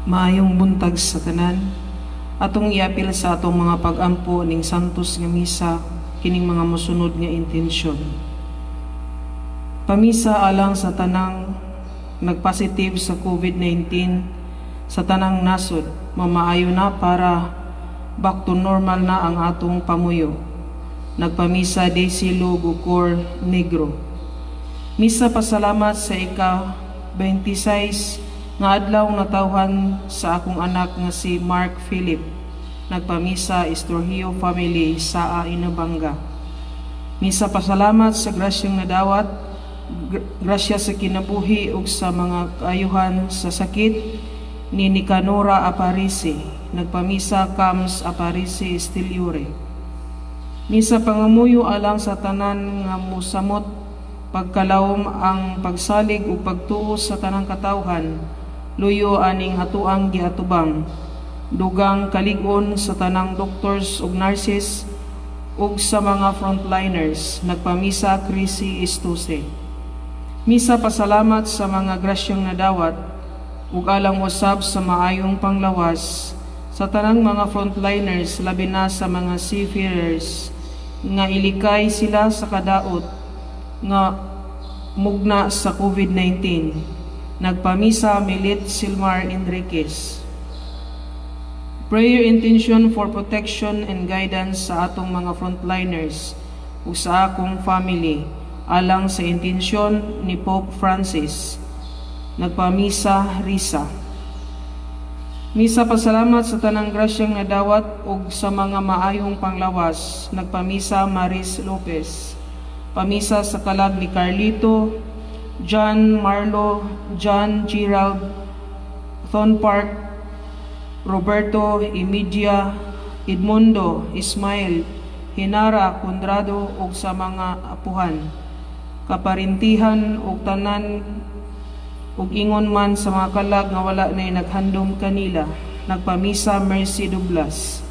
Maayong buntag sa tanan, atong iapil sa atong mga pag-ampo ning santos nga misa kining mga mosunod nga intensyon. Pamisa alang sa tanang nagpositive sa COVID-19 sa tanang nasod, mamaayo na para back to normal na ang atong pamuyo. Nagpamisa Daisy Bucor Negro. Misa pasalamat sa ika-26 nga adlaw natawhan sa akong anak nga si Mark Philip. Nagpamisa Estorhio family sa Inabanga. Misa pasalamat sa grasyang nadawat, grasya sa kinabuhi ug sa mga kaayuhan sa sakit ni Nicanora Aparici. Nagpamisa Cams Aparici Estiliore. Misa pangamuyo alang sa tanan nga musamot pagkalawom ang pagsalig ug pagtuo sa tanang katawhan, luyo aning hatuang giatubang, dugang kalig-on sa tanang doctors ug nurses ug sa mga frontliners. Nagpamisa Crisi Estuse. Misa pasalamat sa mga grasyang nadawat ug alang usab sa maayong panglawas sa tanang mga frontliners, labi na sa mga seafarers nga ilikay sila sa kadaot nga mugna sa COVID-19. Nagpamisa Milit Silmar Enriquez. Prayer intention for protection and guidance sa atong mga frontliners ug sa akong family alang sa intensyon ni Pope Francis. Nagpamisa Risa. Misa pasalamat sa tanang grasyang nadawat ug sa mga maayong panglawas. Nagpamisa Maris Lopez. Pamisa sa kalag ni Carlito, John Marlo, John Gerald, Thon Park, Roberto Emidia, Edmundo, Ismail, Hinara, Condrado ug sa mga apuhan, kaparintihan ug tanan ug ingon man sa mga kalag nga wala nay naghandom kanila. Nagpamisa Mercy Douglas.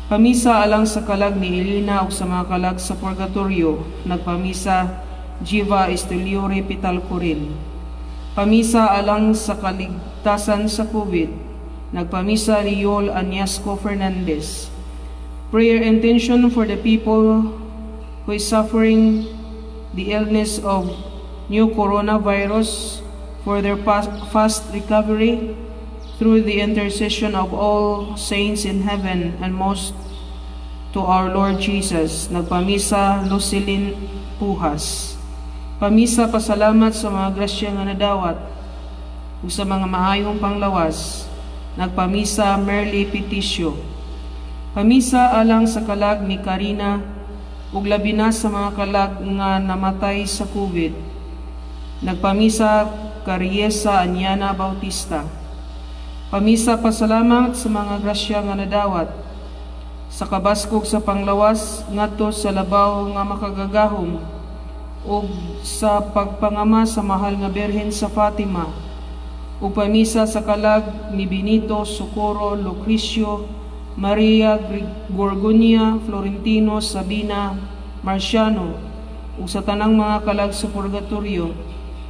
Pamisa alang sa kalag ni Elena ug sa mga kalag sa purgatorio. Nagpamisa Jiva Estiliore Pitalcorin. Pamisa alang sa kaligtasan sa COVID. Nagpamisa Riol Añasco Fernandez. Prayer intention for the people who is suffering the illness of new coronavirus, for their fast recovery through the intercession of all saints in heaven, and most to our Lord Jesus. Nagpamisa Lucilin Pujas. Pamisa pasalamat sa mga grasya nga nadawat ug sa mga maayong panglawas. Nagpamisa Merly Peticio. Pamisa alang sa kalag ni Karina ug labi na sa mga kalag nga namatay sa COVID. Nagpamisa Cariesa Anyana Bautista. Pamisa pasalamat sa mga grasya nga nadawat sa kabaskog sa panglawas ngadto sa labaw nga makagagahom ug sa pagpangama sa mahal nga Birhen sa Fatima, ug pamisa sa kalag ni Benito Socorro Lucrecio, Maria Gorgonia Florentino Sabina Marciano ug sa tanang mga kalag sa purgatorio,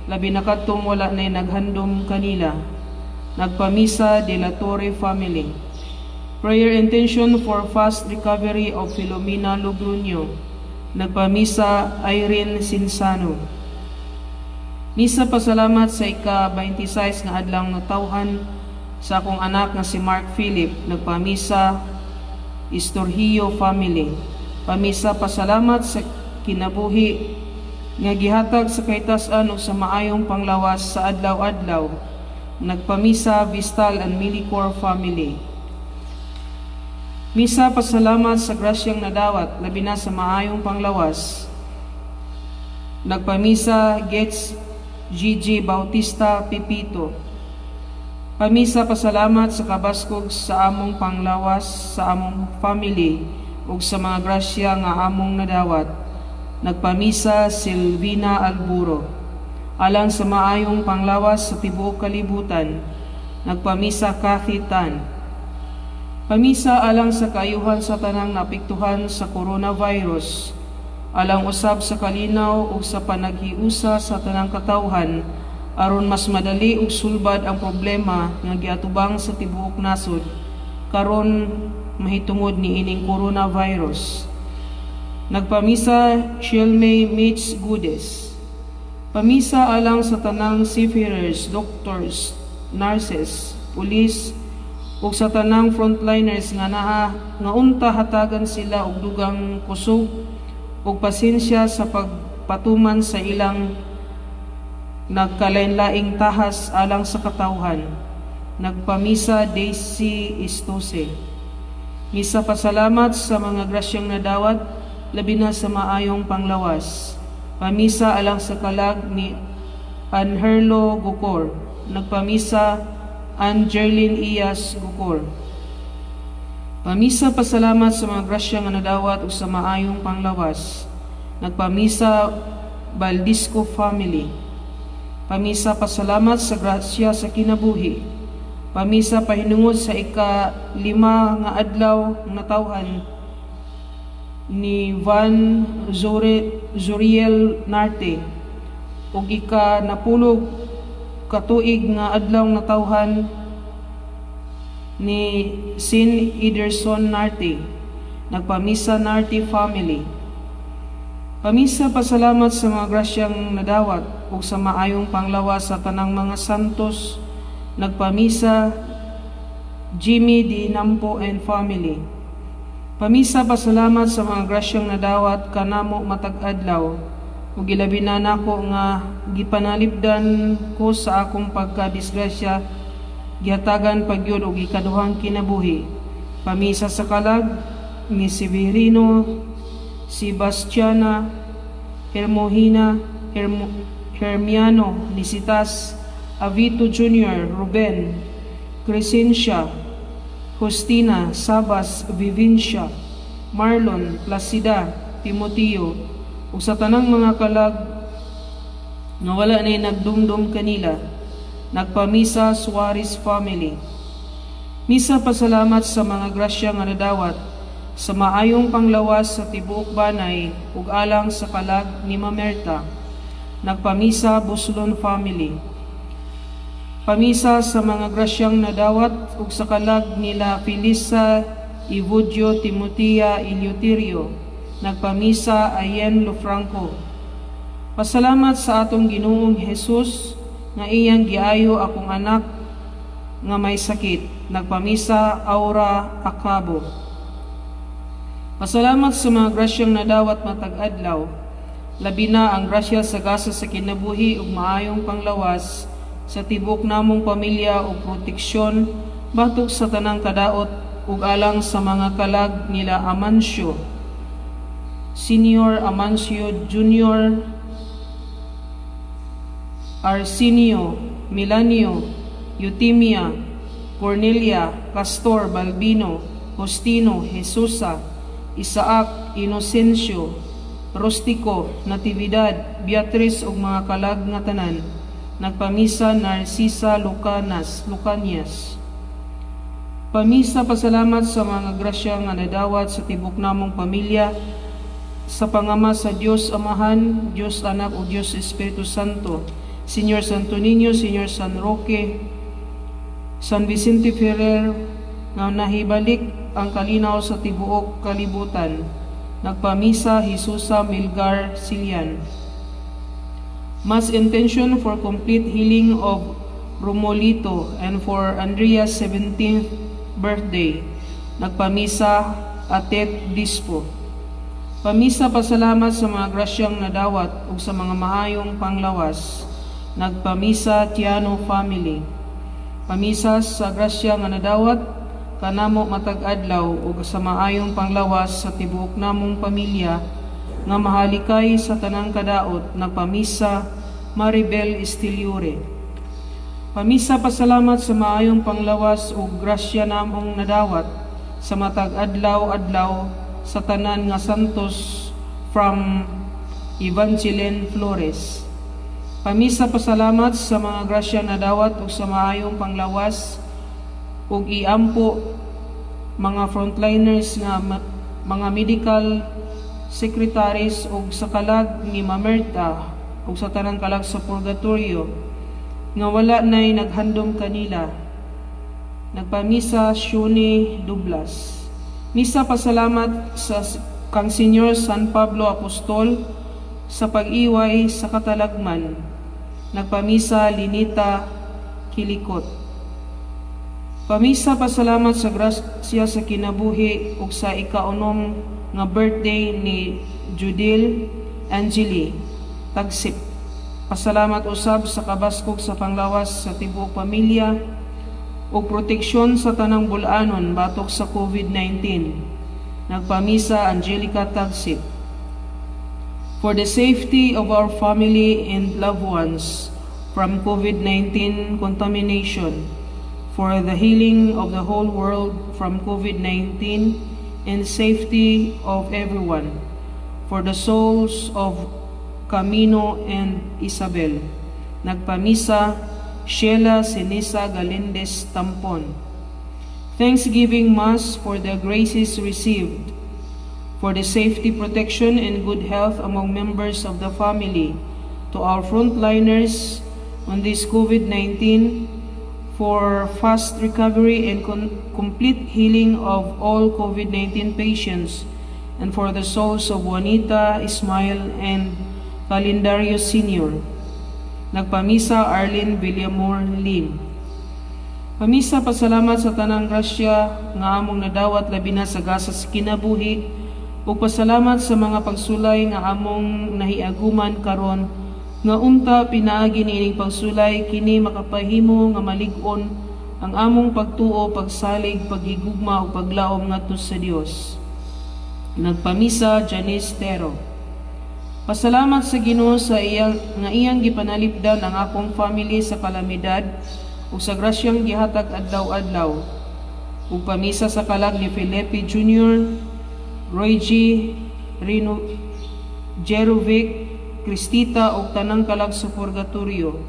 labi na kadtong wala nay naghandom kanila. Nagpamisa De La Torre family. Prayer intention for fast recovery of Filomena Logroño. Nagpamisa Irene Sinsano. Misa pasalamat sa ika-26 nga adlaw natawhan sa akong anak nga si Mark Philip. Nagpamisa Estorhio family. Pamisa pasalamat sa kinabuhi nga gihatag sa kaytas-an ug sa maayong panglawas sa adlaw-adlaw. Nagpamisa Vistal and Milicor family. Misa pasalamat sa grasyang nadawat, labi na sa maayong panglawas. Nagpamisa Gets Gigi Bautista Pipito. Pamisa pasalamat sa kabaskog sa among panglawas, sa among family ug sa mga grasya nga among nadawat. Nagpamisa Silvina Alburo. Alang sa maayong panglawas sa tibuok kalibutan. Nagpamisa Kathy Tan. Pamisa alang sa kaayuhan sa tanang napiktuhan sa coronavirus, alang usab sa kalinaw ug sa panaghiusa sa tanang katawhan aron mas madali ug sulbad ang problema nga giatubang sa tibuok nasod karon mahitungod ni ining coronavirus. Nagpamisa Shilmay Mitch Gudes. Pamisa alang sa tanang seafarers, doctors, nurses, pulis, ug sa tanang frontliners nga unta hatagan sila og dugang kusog ug pasensya sa pagpatuman sa ilang nagkalain-laing tahas alang sa katawhan. Nagpamisa Daisy Istose. Misa pasalamat sa mga grasyang nadawat, labi na sa maayong panglawas. Pamisa alang sa kalag ni Anherlo Gukor. Nagpamisa Angeline Iyas Gukor. Pamisa pasalamat sa mga grasyang nadawat ug sa maayong panglawas. Nagpamisa Baldisco family. Pamisa pasalamat sa grasya sa kinabuhi. Pamisa pahinungod sa ika-5 nga adlaw nga tawhan ni Van Zuriel Narte ug ika-10 katuig nga adlaw nga tawhan ni Sin Ederson Narte. Nagpamisa Narte family. Pamisa pasalamat sa mga grasyang nadawat ug sa maayong panglawas sa tanang mga santos. Nagpamisa Jimmy D. Nampo and family. Pamisa pasalamat sa mga grasyang nadawat kanamo matag adlaw ug ilabi na nako nga gipanalipdan ko sa akong pagkadisgrasya gihatagan pagyud og ikaduhang kinabuhi. Pamisa sa kalag ni Severino, Sebastiana, Hermiano, Nisitas, Avito Jr., Ruben, Crescencia, Justina, Sabas, Vivincia, Marlon, Placida, Timoteo, ug sa tanang mga kalag nga wala na nagdumdum kanila. Nagpamisa Suarez family. Misa pasalamat sa mga grasya nga nadawat sa maayong panglawas sa tibuok banay ug alang sa kalag ni Mamerta. Nagpamisa Buslon family. Pamisa sa mga grasyang nadawat ug sa kalag nila Felisa Ivodio Timotea Ilioterio. Nagpamisa Ayen Lofranco. Pasalamat sa atong Ginoong Hesus nga iyang giayo akong anak nga may sakit. Nagpamisa Aura Acabo. Pasalamat sa mga grasyang nadawat matag adlaw, labi na ang grasya sa gasa sa kinabuhi ug maayong panglawas sa tibok namong pamilya ug proteksyon batok sa tanang kadaot ug alang sa mga kalag nila Amancio Senior, Amancio Junior, Arsenio, Milanio, Eutimia, Cornelia, Pastor, Balbino, Justino, Jesusa, Isaac, Inocencio, Rostico, Natividad, Beatrice ug mga kalag nga tanan. Nagpamisa Narcisa Lucanias. Pamisa pasalamat sa mga grasya nga nadawat sa tibok namong pamilya sa pangama sa Dios Amahan, Dios Anak ug Dios Espiritu Santo. Señor Santo Niño, Señor San Roque, San Vicente Ferrer, nga nahibalik ang kalinaw sa tibuok kalibutan. Nagpamisa Jesusa Milgar Silian. Mass intention for complete healing of Romolito and for Andrea's 17th birthday. Nagpamisa Atet Dispo. Pamisa pasalamat sa mga grasyang nadawat ug sa mga maayong panglawas. Nagpamisa Tiano family. Pamisa sa grasya nga nadawat kanamo matag adlaw ug sa maayong panglawas sa tibuok namong pamilya nga mahalikay sa tanang kadaot. Nagpamisa Maribel Estiliore. Pamisa pasalamat sa maayong panglawas ug grasya namong nadawat sa matag adlaw-adlaw sa tanan nga santos from Evangeline Flores. Pamisa pasalamat sa mga grasya nadawat ug sa maayong panglawas ug iampo mga frontliners nga mga medical secretaries ug sa kalag ni Mamerta ug sa tanang kalag sa purgatorio. nga wala nay naghandom kanila. Nagpamisa Shuni Dublas. Misa pasalamat sa kang Senyor San Pablo Apostol sa pag-iway sa katalagman. Nagpamisa Linita Kilikot. Pamisa pasalamat sa grasya sa kinabuhi ug sa ikaunom nga birthday ni Judil Angeli Tagsip. Pasalamat usab sa kabaskog sa panglawas sa tibuok pamilya ug proteksyon sa tanang bulanon batok sa COVID-19. Nagpamisa Angelica Tagsip. For the safety of our family and loved ones from COVID-19 contamination, for the healing of the whole world from COVID-19 and safety of everyone, for the souls of Camino and Isabel. Nagpamisa Sheila Sinisa Galindez Tampon. Thanksgiving Mass for the graces received, for the safety, protection, and good health among members of the family, to our frontliners on this COVID-19, for fast recovery and complete healing of all COVID-19 patients, and for the souls of Juanita, Ismail, and Calendario Sr. Nagpamisa Arlene Villamor Lim. Pamisa pasalamat sa tanang grasya nga among nadawat labi na sa gasa sa kinabuhi ug pasalamat sa mga pagsulay nga among nahiaguman karon nga unta pinaagi niining pagsulay kini makapahimo nga malig-on ang among pagtuo, pagsalig, paghigugma ug paglaom ngadto sa Dios. Nagpamisa Janice Tero. Pasalamat sa Ginoo sa iyang gipanalipdan ang akong family sa kalamidad ug sa grasyang gihatag adlaw-adlaw. Ug pamisa sa kalag ni Felipe Jr., Roy G. Rino Jerovic, Cristita ug tanang kalag sa purgatorio.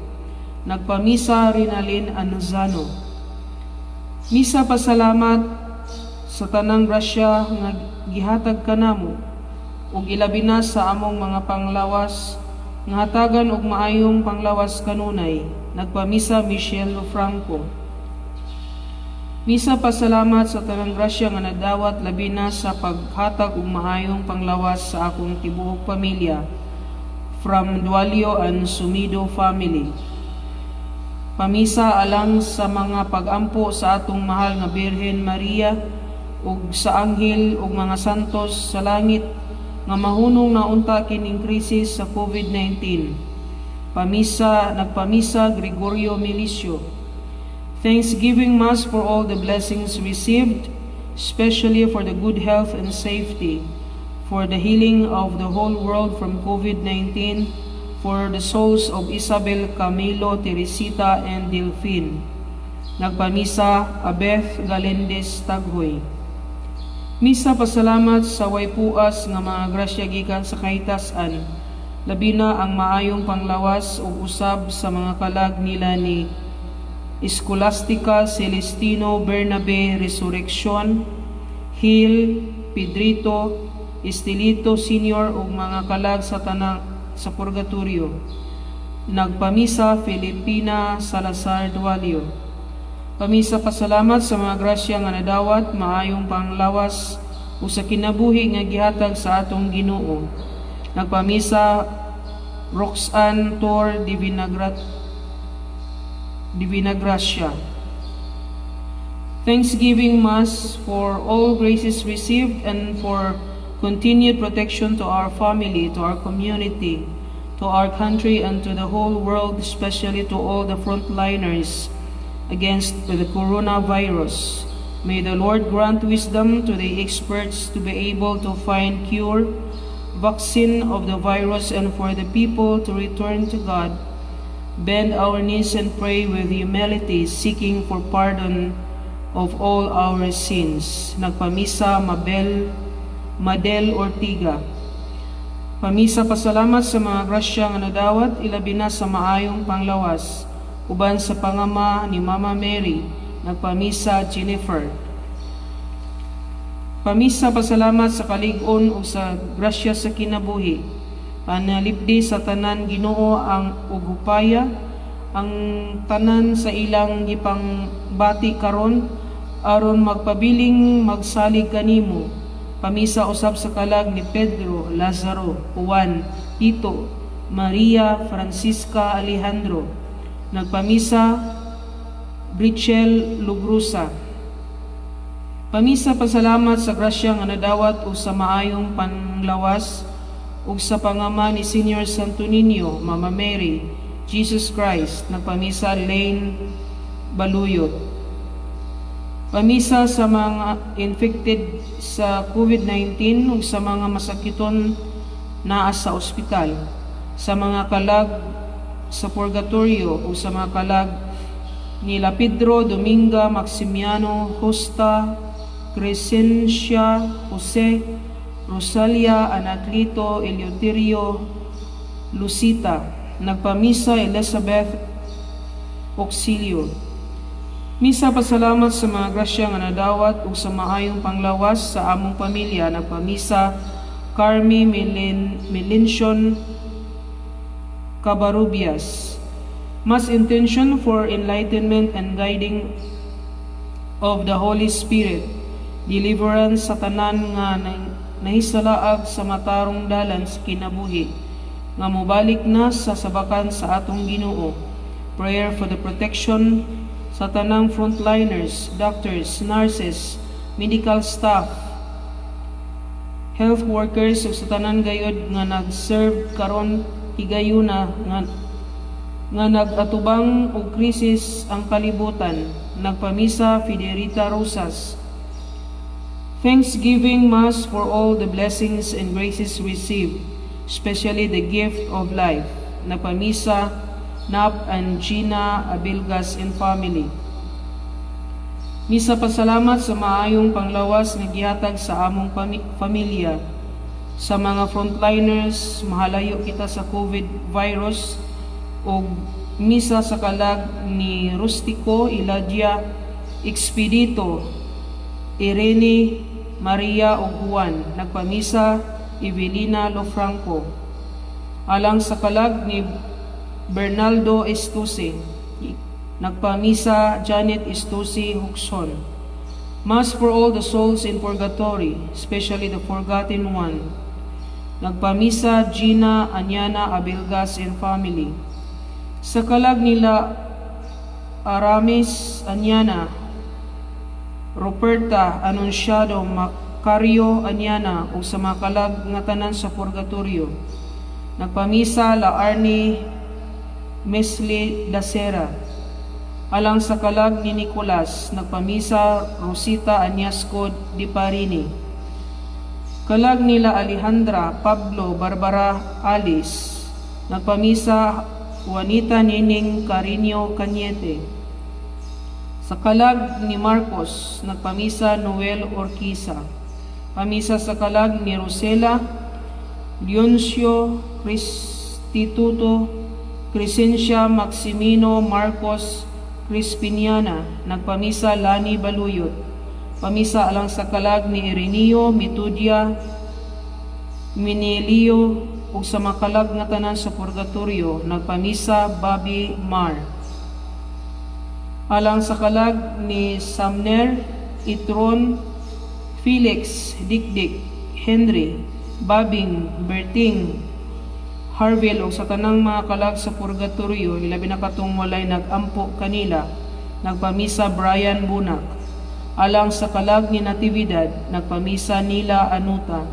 Nagpamisa Rinalyn Anuzano. Misa pasalamat sa tanang grasya nga gihatag kanamo ug ilabi na sa among mga panglawas nga hatagan og maayong panglawas kanunay. Nagpamisa Michelle Franco. Misa pasalamat sa tanang grasya nga nadawat labi na sa paghatag og maayong panglawas sa akong tibuok pamilya from Dualio and Sumido family. Pamisa alang sa mga pagampo sa atong mahal nga Birhen Maria ug sa anghel ug mga santos sa langit nga mahunong na unta kining krisis sa COVID-19. Nagpamisa Gregorio Milicio. Thanksgiving Mass for all the blessings received, especially for the good health and safety, for the healing of the whole world from COVID-19, for the souls of Isabel, Camilo, Teresita, and Delphine. Nagpamisa Abeth Galindez Taghoy. Misa pasalamat sa way puas nga mga grasya gikan sa kahitasan, labi na ang maayong panglawas o usab sa mga kalag nila ni Escolastica, Celestino, Bernabe, Resurrection, Hill, Pedrito, Estelito Senior ug mga kalag sa tanang sa purgatorio. Nagpamisa Filipina Salazar Dualio. Pamisa pasalamat sa mga grasya nga nadawat, maayong panglawas o sa kinabuhi nga gihatag sa atong Ginoo. Nagpamisa Roxanne Tor Divinagracia. Thanksgiving Mass for all graces received and for continued protection to our family, to our community, to our country, and to the whole world, especially to all the frontliners against the coronavirus. May the Lord grant wisdom to the experts to be able to find cure, vaccine of the virus, and for the people to return to God. Bend our knees and pray with humility, seeking for pardon of all our sins. Nagpamisa Madel Ortiga. Pamisa pasalamat sa mga grasya nga nadawat, ilabi na sa maayong panglawas uban sa pangama ni Mama Mary. Nagpamisa Jennifer. Pamisa pasalamat sa kalig-on o sa grasya sa kinabuhi, panalipdi sa tanan Ginoo ang ugupaya ang tanan sa ilang gipang bati karon aron magpabiling magsalig kanimo. Pamisa usab sa kalag ni Pedro, Lazaro, Juan, Tito, Maria, Francisca, Alejandro. Nagpamisa Brichel Lugrusa. Pamisa pasalamat sa grasya nga nadawat ug sa maayong panlawas ug sa pangama ni Senior Santo Niño, Mama Mary, Jesus Christ. Nagpamisa Lane Baluyot. Pamisa sa mga infected sa COVID-19 ug sa mga masakiton naa sa ospital, sa mga kalag sa purgatorio ug sa mga kalag nila Pedro, Dominga, Maximiano, Justa, Crescencia, Jose, Rosalia, Anaclito, Eleuterio, Lucita. Nagpamisa Elizabeth Auxilio. Misa pasalamat sa mga grasya nga nadawat ug sa maayong panglawas sa among pamilya. Nagpamisa Carmi Melension Cabarubias. Mass intention for enlightenment and guiding of the Holy Spirit. Deliverance sa tanan nga nahisalaag sa matarong dalan sa kinabuhi, nga mobalik na sa sabakan sa atong Ginoo. Prayer for the protection sa tanang frontliners, doctors, nurses, medical staff, health workers ug sa tanan gayud nga nag-serve karon higayuna nga nag-atubang og krisis ang kalibutan. Nagpamisa Fiderita Rosas. Thanksgiving Mass for all the blessings and graces received, especially the gift of life. Nagpamisa Nap and Gina Abilgas and family. Misa pasalamat sa maayong panglawas nga gihatag sa among pamilya. Sa mga frontliners, mahalayo kita sa COVID virus. O misa sa kalag ni Rustico, Iladia, Expedito, Irene, Maria o Juan. Nagpamisa Evelina Lofranco. Alang sa kalag ni Bernaldo Estuce. Nagpamisa Janet Estuce Huxon. Mass for all the souls in purgatory, especially the forgotten one. Nagpamisa Gina Anyana Abilgas and family. Sa kalag nila Aramis Anyana, Ruperta Anunciado Macario Anyana ug sa mga kalag nga tanan sa purgatorio. Nagpamisa La Arnie Mesli Dacera. Alang sa kalag ni Nicolas, nagpamisa Rosita Añasco Di Parini. Kalag nila Alejandra, Pablo, Barbara, Alice. Nagpamisa Juanita Nining Carino Cañete. Sa kalag ni Marcos, nagpamisa Noel Orquiza. Pamisa sa kalag ni Rosela, Dioncio Cristituto, Crescencia Maximino Marcos Crispiniana. Nagpamisa Lani Baluyot. Pamisa alang sa kalag ni Ireneo Mitudia Minelio ug sa makalag nga tanan sa purgatorio. Nagpamisa Bobby Mar. Alang sa kalag ni Samner Itron Felix Dikdik Henry Babing Berting Harville o sa tanang mga kalag sa purgatorio, ilabi na katong walay nag-ampo kanila. Nagpamisa Brian Bunak. Alang sa kalag ni Natividad, nagpamisa Nila Anuta.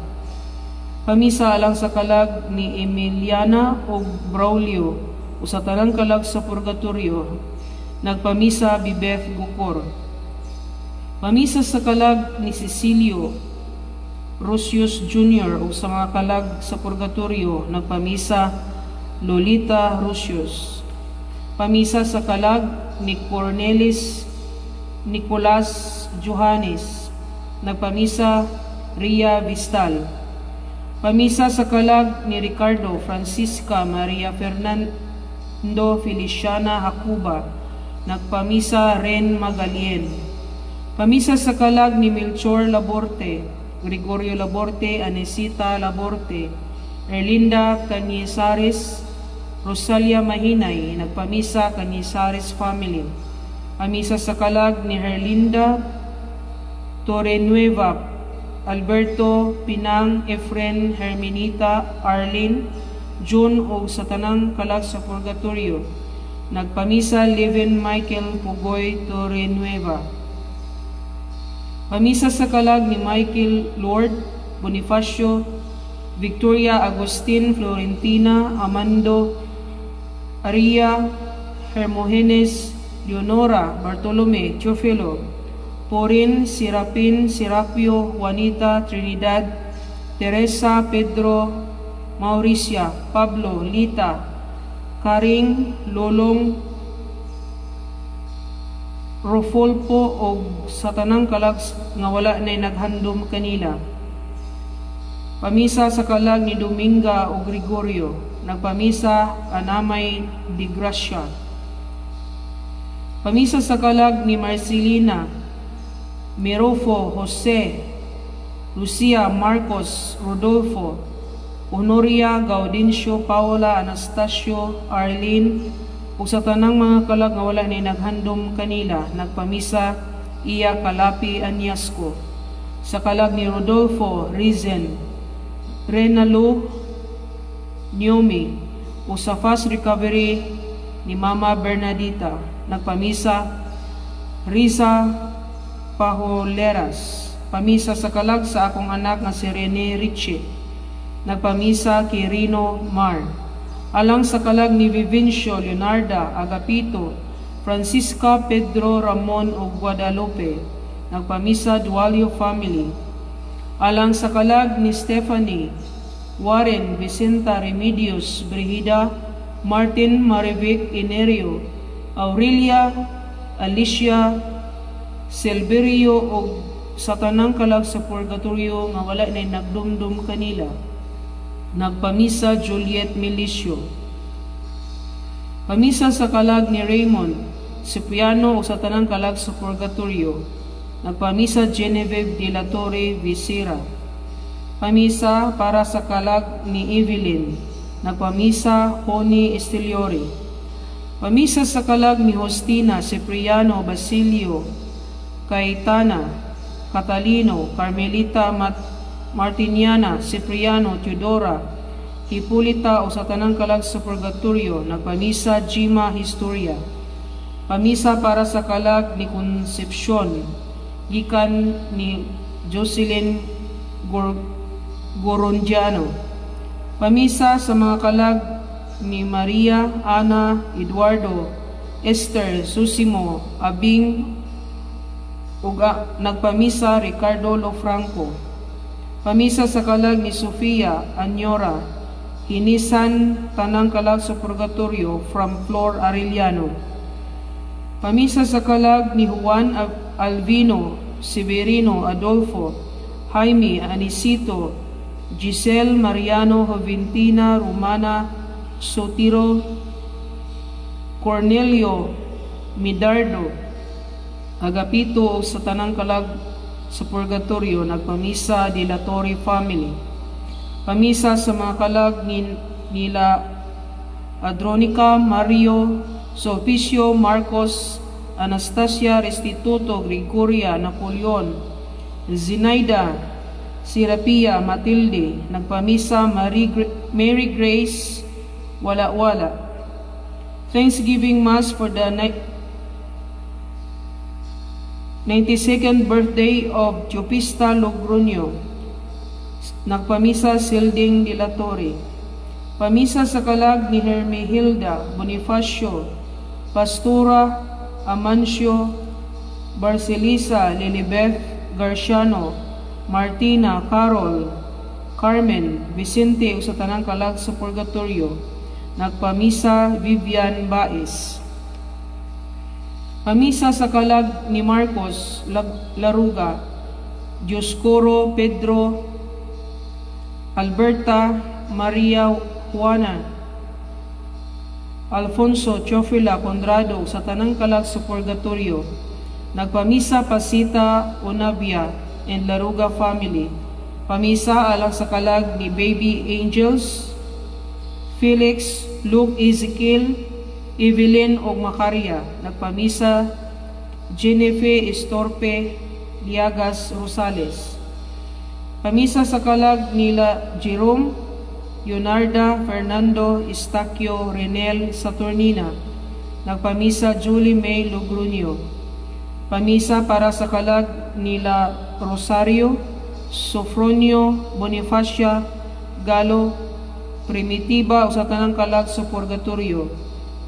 Pamisa alang sa kalag ni Emiliana o Braulio o sa tanang kalag sa purgatorio, nagpamisa Bibeth Gukor. Pamisa sa kalag ni Cecilio Rosius Jr. o sa mga kalag sa purgatorio, nagpamisa Lolita Rosius. Pamisa sa kalag ni Cornelis Nicolas Johannes, nagpamisa Ria Vistal. Pamisa sa kalag ni Ricardo Francisca Maria Fernando Feliciana Hakuba, nagpamisa Ren Magalien. Pamisa sa kalag ni Melchor Laborte, Gregorio Laborte, Anesita Laborte, Erlinda Cañizares, Rosalia Mahinay, nagpamisa Canizares family. Pamisa sa kalag ni Herlinda Torrenueva, Alberto Pinang, Efren, Herminita, Arlene, June o sa tanang kalag sa purgatorio. Nagpamisa Leven Michael Pugoy Torrenueva. Pamisa sa kalag ni Michael Lord Bonifacio, Victoria Agustin Florentina, Amando Aria, Hermogenes, Leonora, Bartolome, Teofilo, Porin, Serapin, Serapio, Juanita, Trinidad, Teresa, Pedro, Mauricia, Pablo, Lita, Karing, Lolong, Rofolpo o sa tanang kalag nga wala na naghandom kanila. Pamisa sa kalag ni Dominga o Gregorio, nagpamisa Anamay Di Gracia. Pamisa sa kalag ni Marcelina, Mirofo, Jose, Lucia, Marcos, Rodolfo, Honoria, Gaudencio, Paula, Anastasio, Arlene, ug sa tanang mga kalag nga wala ni naghandom kanila, nagpamisa Iya Kalapi Anyasco. Sa kalag ni Rodolfo, Rizen, Renalo, Nyomi, ug sa fast recovery ni Mama Bernadita, nagpamisa Risa Pajoleras. Pamisa sa kalag sa akong anak nga si Rene Richie, nagpamisa kay Rino Mar. Alang sa kalag ni Vivencio Leonarda Agapito, Francisca Pedro Ramon o Guadalupe, nagpamisa Dualio family. Alang sa kalag ni Stephanie Warren Vicenta Remedios Brigida, Martin Marivic Inerio, Aurelia Alicia Silverio o sa tanang kalag sa purgatorio nga wala na nagdumdum kanila, nagpamisa Juliet Milicio. Pamisa sa kalag ni Raymond Cipriano o sa tanang kalag sa purgatorio, nagpamisa Genevieve de la Torre Visera. Pamisa para sa kalag ni Evelyn, nagpamisa Honey Estiliori. Pamisa sa kalag ni Justina Cipriano Basilio Cayetana Catalino Carmelita Martiniana Cipriano Teodora Hipulita o sa tanang kalag sa purgatorio, nagpamisa Jima Historia. Pamisa para sa kalag ni Concepcion gikan ni Jocelyn Gorondiano. Pamisa sa mga kalag ni Maria, Ana, Eduardo, Esther, Susimo, Abing, uga nagpamisa Ricardo Lofranco. Pamisa sa kalag ni Sofia Anyora, hinisan tanang kalag sa purgatorio from Flor Arellano. Pamisa sa kalag ni Juan Alvino, Severino Adolfo, Jaime Anisito, Giselle Mariano Joventina Romana Sotiro, Cornelio Midardo Agapito o sa tanang kalag sa purgatorio, nagpamisa de la Torre family. Pamisa sa mga kalag nila Adronica Mario Sulpicio Marcos, Anastasia Restituto Gregoria Napoleon, Zinaida Serapia Matilde, nagpamisa Mary Grace Wala-Wala. Thanksgiving Mass for the 92nd birthday of Teopista Logroño, nagpamisa Silding de la Torre. Pamisa sa kalag ni Hermehilda Bonifacio, Pastora Amancio Barcelisa Lilibeth Garciano, Martina Carol Carmen Vicente o sa tanang kalag sa purgatorio, nagpamisa Vivian Baez. Pamisa sa kalag ni Marcos Laruga, Dioscoro Pedro, Alberta Maria Juana, Alfonso Teofila Condrado sa tanang kalag sa purgatorio, nagpamisa Pasita Onabia and Laruga family. Pamisa alang sa kalag ni Baby Angels Felix, Luke Ezekiel, Evelyn ug Macaria. Nagpamisa Jennifer Estorpe Liagas Rosales. Pamisa sa kalag nila Jerome, Leonarda Fernando Estaquio Renel Saturnina. Nagpamisa Julie May Logrunio. Pamisa para sa kalag nila Rosario, Sofronio Bonifacia Galo Primitiva o sa tanang kalag sa Purgatorio.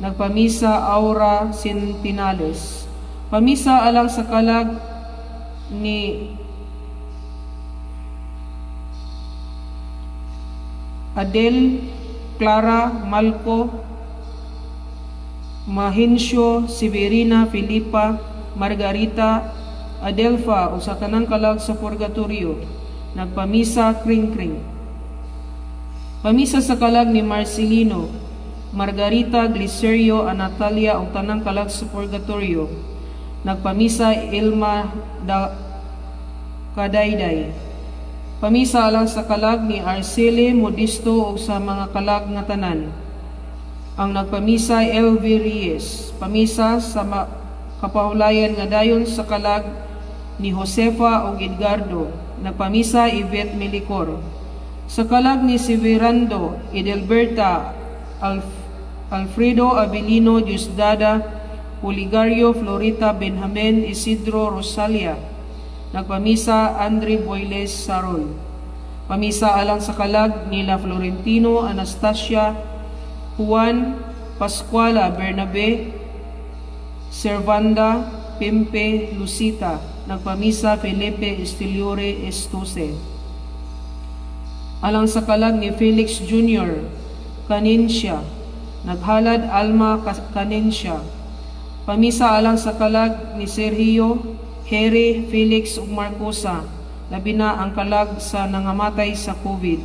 Nagpamisa Aura Sentinales. Pamisa alang sa kalag ni Adel Clara Malco Mahincio Severina Filipa Margarita Adelfa o sa tanang kalag sa Purgatorio. Nagpamisa Kring Kring. Pamisa sa kalag ni Marcelino Margarita Glicerio Anatalia o tanang kalag sa Purgatorio. Nagpamisa Ilma Kadayday. Pamisa alang sa kalag ni Arcele Modisto o sa mga kalag nga tanan. Ang nagpamisa LV Reyes. Pamisa sa kapahulayan nga dayon sa kalag ni Josefa o Edgardo. Nagpamisa Yvette Melicor. Sa kalag ni Severando Edelberta Alfredo Abilino Diosdada Oligario Florita Benjamin Isidro Rosalia. Nagpamisa Andre Boyles Sarol. Pamisa alang sa kalag nila Florentino Anastasia Juan Pascuala Bernabe Servanda Pempe Lucita. Nagpamisa Felipe Estiliore Estuse. Alang sa kalag ni Felix Jr. Canincia. Naghalad Alma Canincia. Pamisa alang sa kalag ni Sergio Here Felix ug Marcosa. Labi na ang kalag sa nangamatay sa COVID.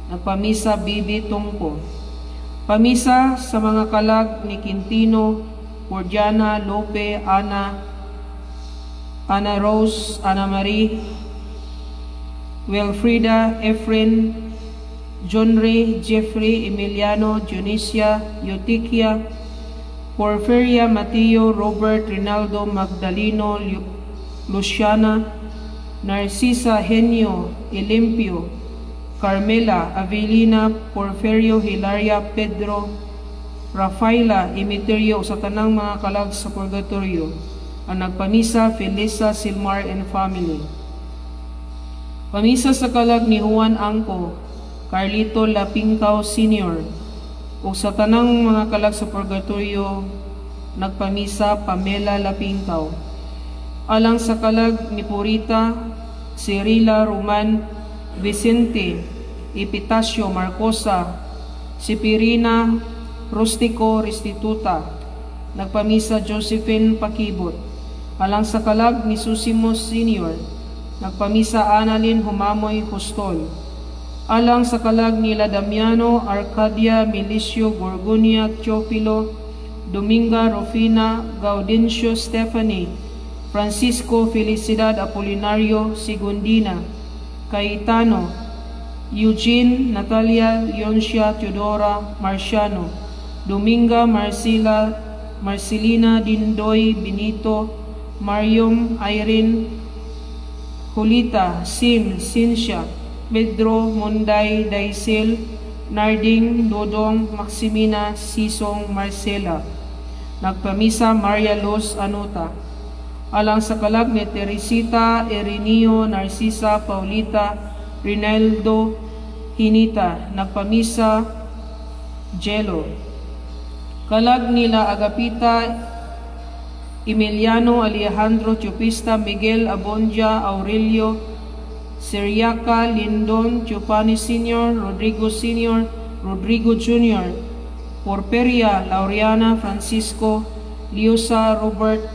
Nagpamisa Bibi Tungko. Pamisa sa mga kalag ni Quintino, Gordiana, Lope, Ana Rose, Ana Marie, Wilfrida, Efren, John Ray, Jeffrey, Emiliano, Dionisia, Eutiquia, Porfiria, Mateo, Robert, Rinaldo, Magdaleno, Luciana, Narcisa, Henio, Elimpio, Carmela, Avelina, Porfirio, Hilaria, Pedro, Rafaela, Emeterio sa tanang mga kalag sa Purgatorio. Ang nagpamisa Felisa Silmar and family. Pamisa sa kalag ni Juan Angco, Carlito Lapingkaw Sr. o sa tanang mga kalag sa Purgatorio. Nagpamisa Pamela Lapingkaw. Alang sa kalag ni Purita, Cirila Roman, Vicente, Epitacio Marcosa, Sipirina, Rustico Restituta. Nagpamisa Josephine Pakibot. Alang sa kalag ni Susimos Sr. Nagpamisa Annalyn Humamoy Hustol. Alang sa kalag nila Damiano, Arcadia, Milicio, Gorgonia, Teofilo, Dominga, Rufina, Gaudencio, Stephanie, Francisco, Felicidad, Apolinario, Sigundina, Cayetano, Eugene, Natalia, Leoncia, Teodora, Marciano, Dominga, Marcelina, Dindoy, Benito, Marium, Irene, Julita, Sim, Cynthia, Pedro, Monday, Daisel, Narding, Dodong, Maximina, Sisong, Marcela. Nagpamisa Maria Luz Anuta. Alang sa kalag ni Teresita, Erinio, Narcisa, Paulita, Rinaldo, Hinita. Nagpamisa Jello. Kalag nila Agapita, Emiliano, Alejandro, Chupista, Miguel, Abondia, Aurelio, Seriaca, Lindon, Giovanni Sr., Rodrigo Sr., Rodrigo Jr., Porperia, Laureana, Francisco, Liosa, Robert,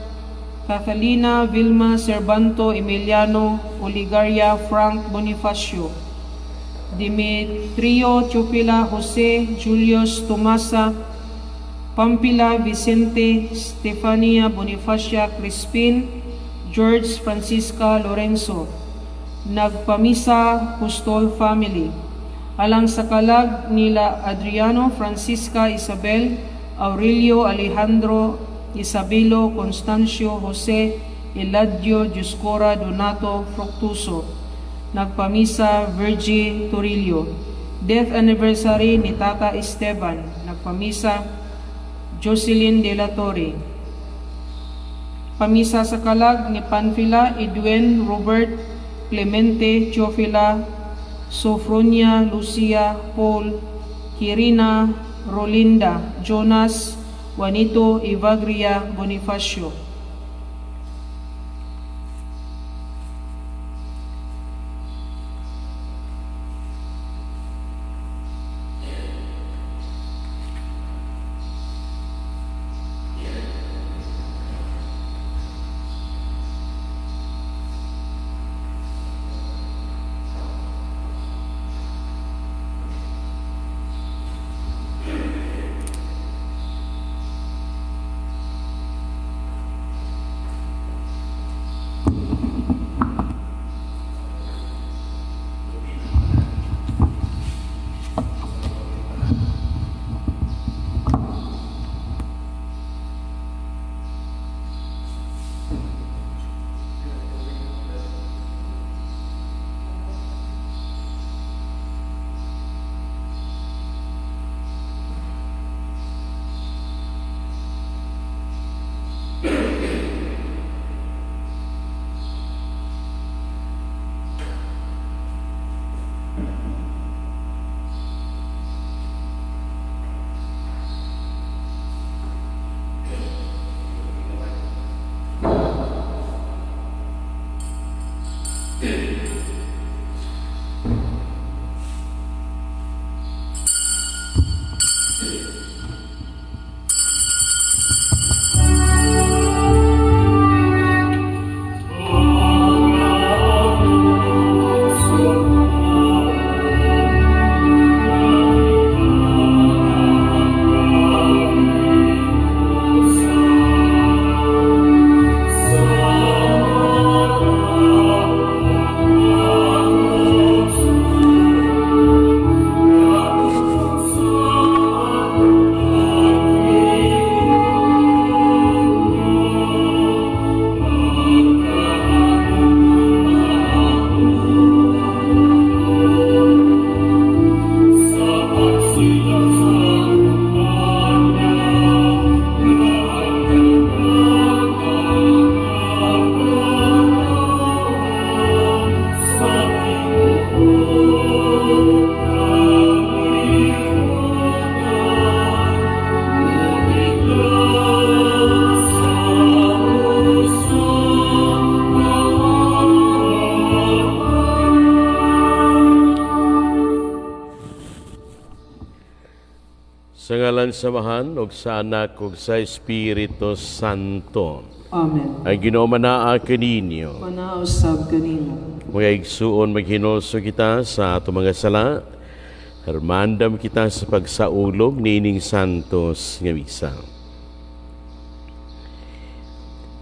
Catalina, Vilma, Servanto, Emiliano, Oligaria, Frank Bonifacio, Demetrio, Chupila, Jose, Julius, Tomasa, Pampila, Vicente, Stefania, Bonifacia, Crispin, George, Francisca, Lorenzo. Nagpamisa Hustol family. alang sa kalag nila Adriano, Francisca, Isabel, Aurelio, Alejandro, Isabelo, Constancio, Jose, Eladio, Dioscora, Donato, Fructuso. Nagpamisa Virgie Torillo. Death anniversary ni Tata Esteban. Nagpamisa Jocelyn De La Torre. Pamisa sa kalag ni Panfila, Edwin, Robert, Clemente, Teofila, Sofronia, Lucia, Paul, Kirina, Rolinda, Jonas, Juanito, Evagria, Bonifacio. Sa ngalan samahan og sa Anak ug sa Espiritu Santo. Amen. Ang Ginoo manaa kaninyo. Panausab kanimo. Mga igsuon maghinulso kita sa ato mga sala. Hermandam kita sa pagsaulog niining santos nga misa.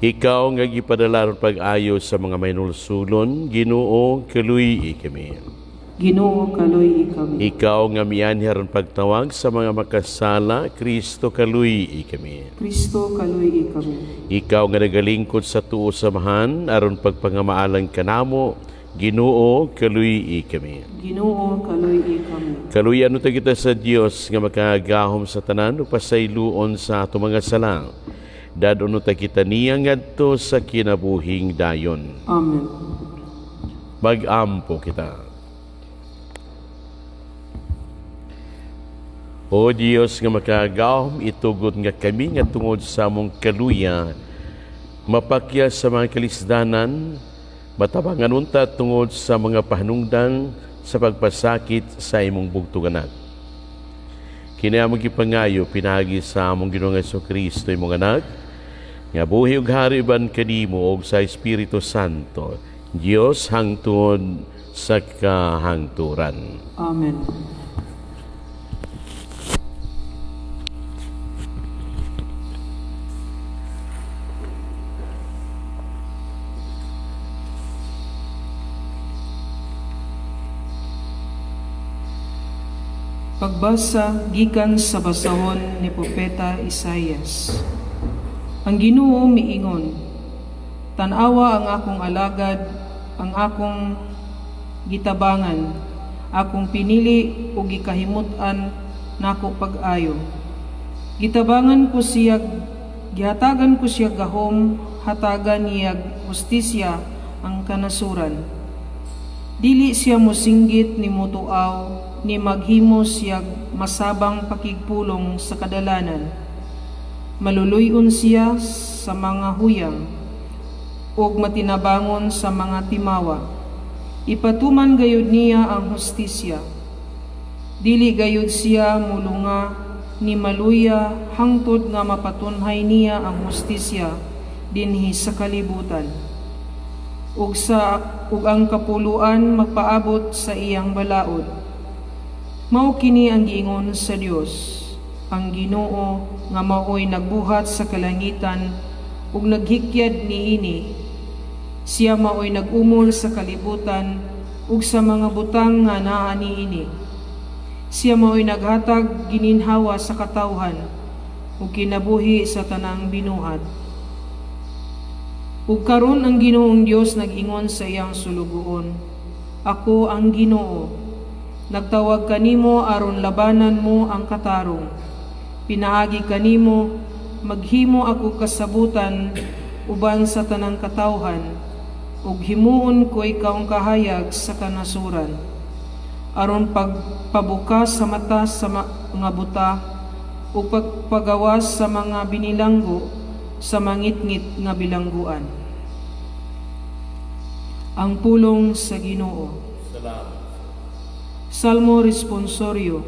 Ikaw nga gipadalar pag-ayo sa mga maynulsulon, Ginoo kaluy kami. Ginoo kaluy kami. Ikaw nga mianher pagtawag sa mga makasala, Kristo kaluy kami. Kristo kaluy kami. Ikaw nga nagalingkod sa tuo samahan aron pagpangamaalan kanamo, Ginoo kaluy kami. Ginoo kaluy kami. Kaluyan ta kita sa Dios nga makagahom sa tanan ug pasayloon sa ato mga sala. Dadon ta kita niya ngadto sa kinabuhing dayon. Amen. Mag-ampo kita. O Diyos nga makagahom, itugot nga kami nga tungod sa among kaluya, mapakya sa mga kalisdanan, matabangan unta tungod sa mga pahanungdan sa pagpasakit sa imong bugtuganan. Kini among gipangayo pinagi sa among Ginoong Jesucristo imong anak, nga buhi ug hariban kanimo og sa Espiritu Santo, Dios hangtod sa kahangturan. Amen. Pagbasa gikan sa basahon ni Propeta Isaias. Ang Ginoo miingon, tan-awa ang akong alagad, ang akong gitabangan, akong pinili o gikahimutan nako pag-ayo. Gitabangan ko siya, gihatagan ko siya gahom, hatagan niya hustisya ang kanasuran. Dili siya mosinggit ni mutuaw, ni maghimo siya masabang pakigpulong sa kadalanan. Maluluyon siya sa mga huyang, ug matinabangon sa mga timawa. Ipatuman gayud niya ang hustisya. Dili gayud siya mulunga ni maluya hangtod nga mapatunhay niya ang hustisya dinhi sa kalibutan. Ug ang kapuluan magpaabot sa iyang balaod. Mao kini ang giingon sa Dios, ang Ginoo nga maoy nagbuhat sa kalangitan ug naghikyad niini. Siya maoy nag-umol sa kalibutan ug sa mga butang nga naa niini. Siya maoy naghatag gininhawa sa katawhan ug kinabuhi sa tanang binuhat. Ug karon ang Ginoong Dios nag-ingon sa iyang sulugoon, ako ang Ginoo. Nagtawag kanimo aron labanan mo ang katarong. Pinaagi kanimo, maghimo ako kasabutan uban sa tanang katawhan, ug himuon ko ikaw ang kahayag sa kanasuran. Aron pagpabukas sa mata sa mga buta, ug pagpagawas sa mga binilanggo sa mangitngit nga bilangguan. Ang pulong sa Ginoo. Salmo Responsorio.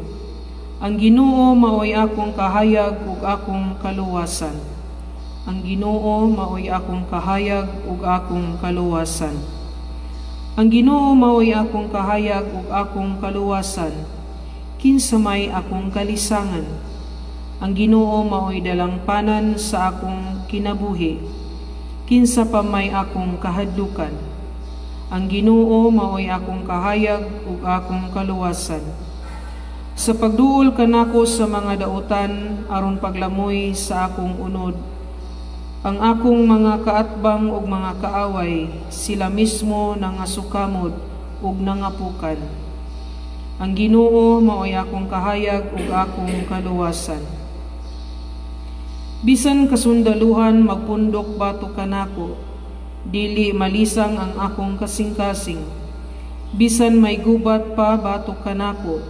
Ang Ginoo maoy akong kahayag ug akong kaluwasan. Ang Ginoo maoy akong kahayag ug akong kaluwasan. Ang Ginoo maoy akong kahayag ug akong kaluwasan. Kinsa may akong kalisangan. Ang Ginoo maoy dalangpanan sa akong kinabuhi. Kinsa pa may akong kahadlukan. Ang Ginoo maoy akong kahayag ug akong kaluwasan. Sa pagduol kanako sa mga dautan aron paglamoy sa akong unod, ang akong mga kaatbang ug mga kaaway sila mismo nangasukamod ug nangapukan. Ang Ginoo maoy akong kahayag ug akong kaluwasan. Bisan kasundaluhan magpundok bato kanako, dili malisang ang akong kasing-kasing. Bisan may gubat pa batok kanako,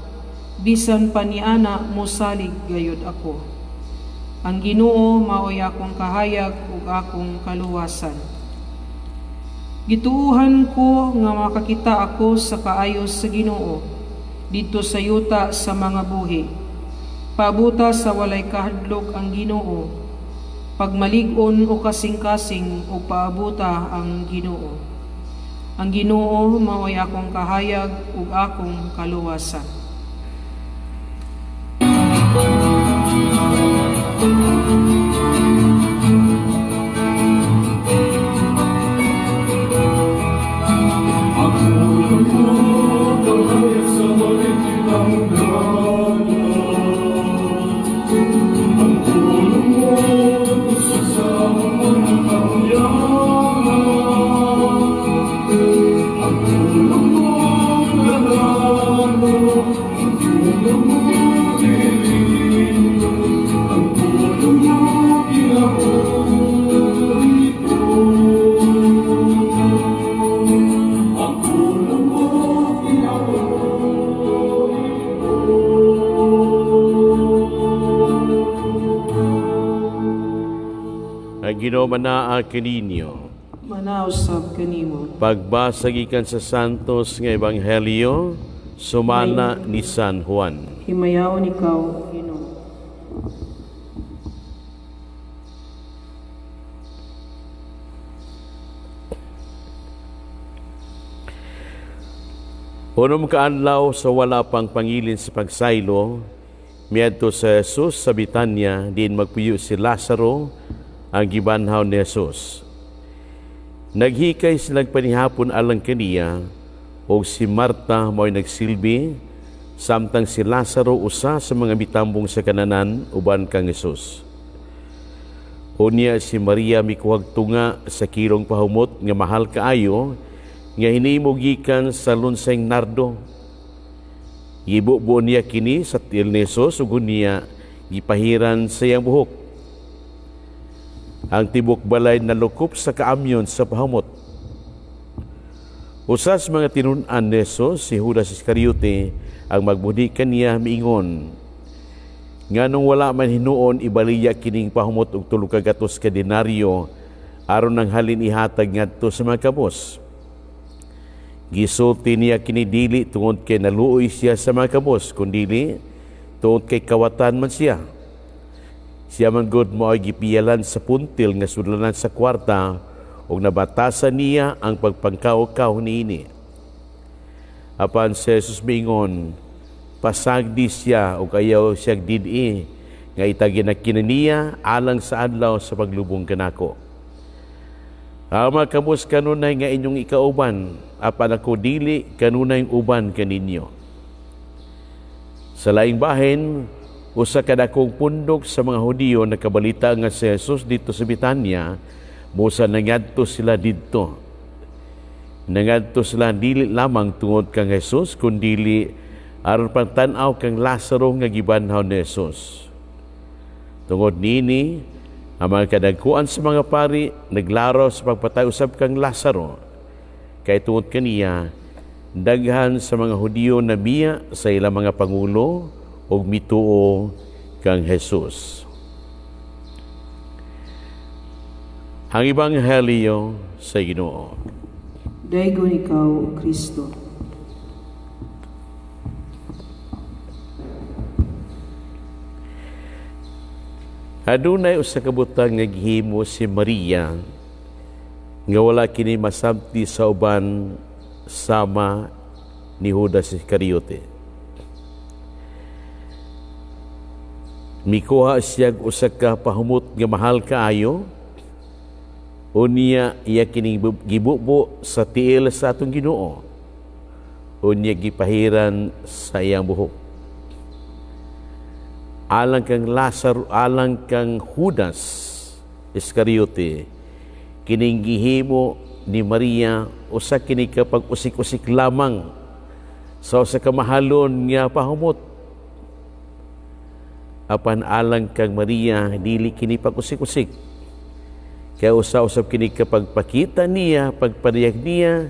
bisan paniana mosalig gayud ako. Ang Ginoo maoy akong kahayag ug akong kaluwasan. Gituuhan ko nga makakita ako sa kaayos sa Ginoo didto sa yuta sa mga buhi. Pabuta sa walay kahadlok ang Ginoo. Pagmalig-on o kasing-kasing o paabuta ang Ginoo. Ang Ginoo maoy akong kahayag ug akong kaluwasan. Ang Ginoo manaa kaninyo. Manausab kanimo. Pagbasa gikan sa Santos nga Ebanghelyo sumana ni San Juan. Himayaon ikaw, Ginoo. Unom kaadlaw sa wala pang pangilin sa pagsaylo, miadto sa Jesus sa Betania, diin magpuyo si Lazaro, ang gibanhaw ni Jesus. Naghikay silang panihapon alang kaniya, o si Marta mo'y nagsilbi, samtang si Lazaro usa sa mga mitambong sa kananan uban kang Hesus. Unya si Maria mikuhag tunga sa kilong pahumot nga mahal kaayo nga hinimo gikan sa lunseng nardo. Gibubuo niya kini sa tiil ni Hesus ug niya gipahiran sa iyang buhok. Ang tibok balay nalukop sa kaamyon sa pahumot. Usas mga tinun-an ni Hesus, si Judas Iscariote ang magbudi kaniya miingon, nganong wala man hinuon ibaliya kining pahumot og 300 ka denaryo aron nang halin ihatag ngadto sa mga kabos. Gisulti niya kini dili tungod kay naluoy siya sa mga kabos, kundi tungod kay kawatan man siya. Siya man gud mao ay gipiyalan sa puntil nga sudlanan sa kwarta ug nabatasan niya ang pagpangkaw-kaw niini. Apan si Jesus miingon, pasagdi siya ug ayaw siya didi nga itagin na kinaniya alang sa adlaw sa paglubong kanako. Ang mga kabos kanunay nga inyong ikauban, apan ako dili kanunay uban kaninyo. Sa laing bahin, usa ka dakong pundok sa mga Hudiyo nakabalita nga si Jesus dito sa Betania, musa nangadto sila didto. Nangadto sila dili lamang tungod kang Jesus, kundi aron pang tan-aw kang Lazaro nga gibanhaw ni Jesus. Tungod nini, ang mga kadagkuan sa mga pari naglaraw sa pagpatay usab kang Lazaro. Kay tungod kaniya, daghan sa mga Hudiyo na biya sa ilang mga pangulo ug mituo kang Jesus. Ang Ebanghelyo sa Ginoo. Daygon ikaw, O Kristo. Adunay usa ka butang nga gihimo si Maria nga wala kini masamti sa uban sama ni Judas Iscariote. Mikuha siya usa ka pahumot nga mahal kaayo, unya iya kini gibubo sa tiil sa atong Ginoo, unya gipahiran sa iyang buhok. Alang kang Lazaro, alang kang Judas Iscariote, kining gihimo ni Maria usa kini ka pag-usik-usik lamang sa usa ka mahalon nga pahumot. Apan alang kang Maria, dili kini pag-usik-usik. Kaya usab kini ka pagpakita niya, pagpadayag niya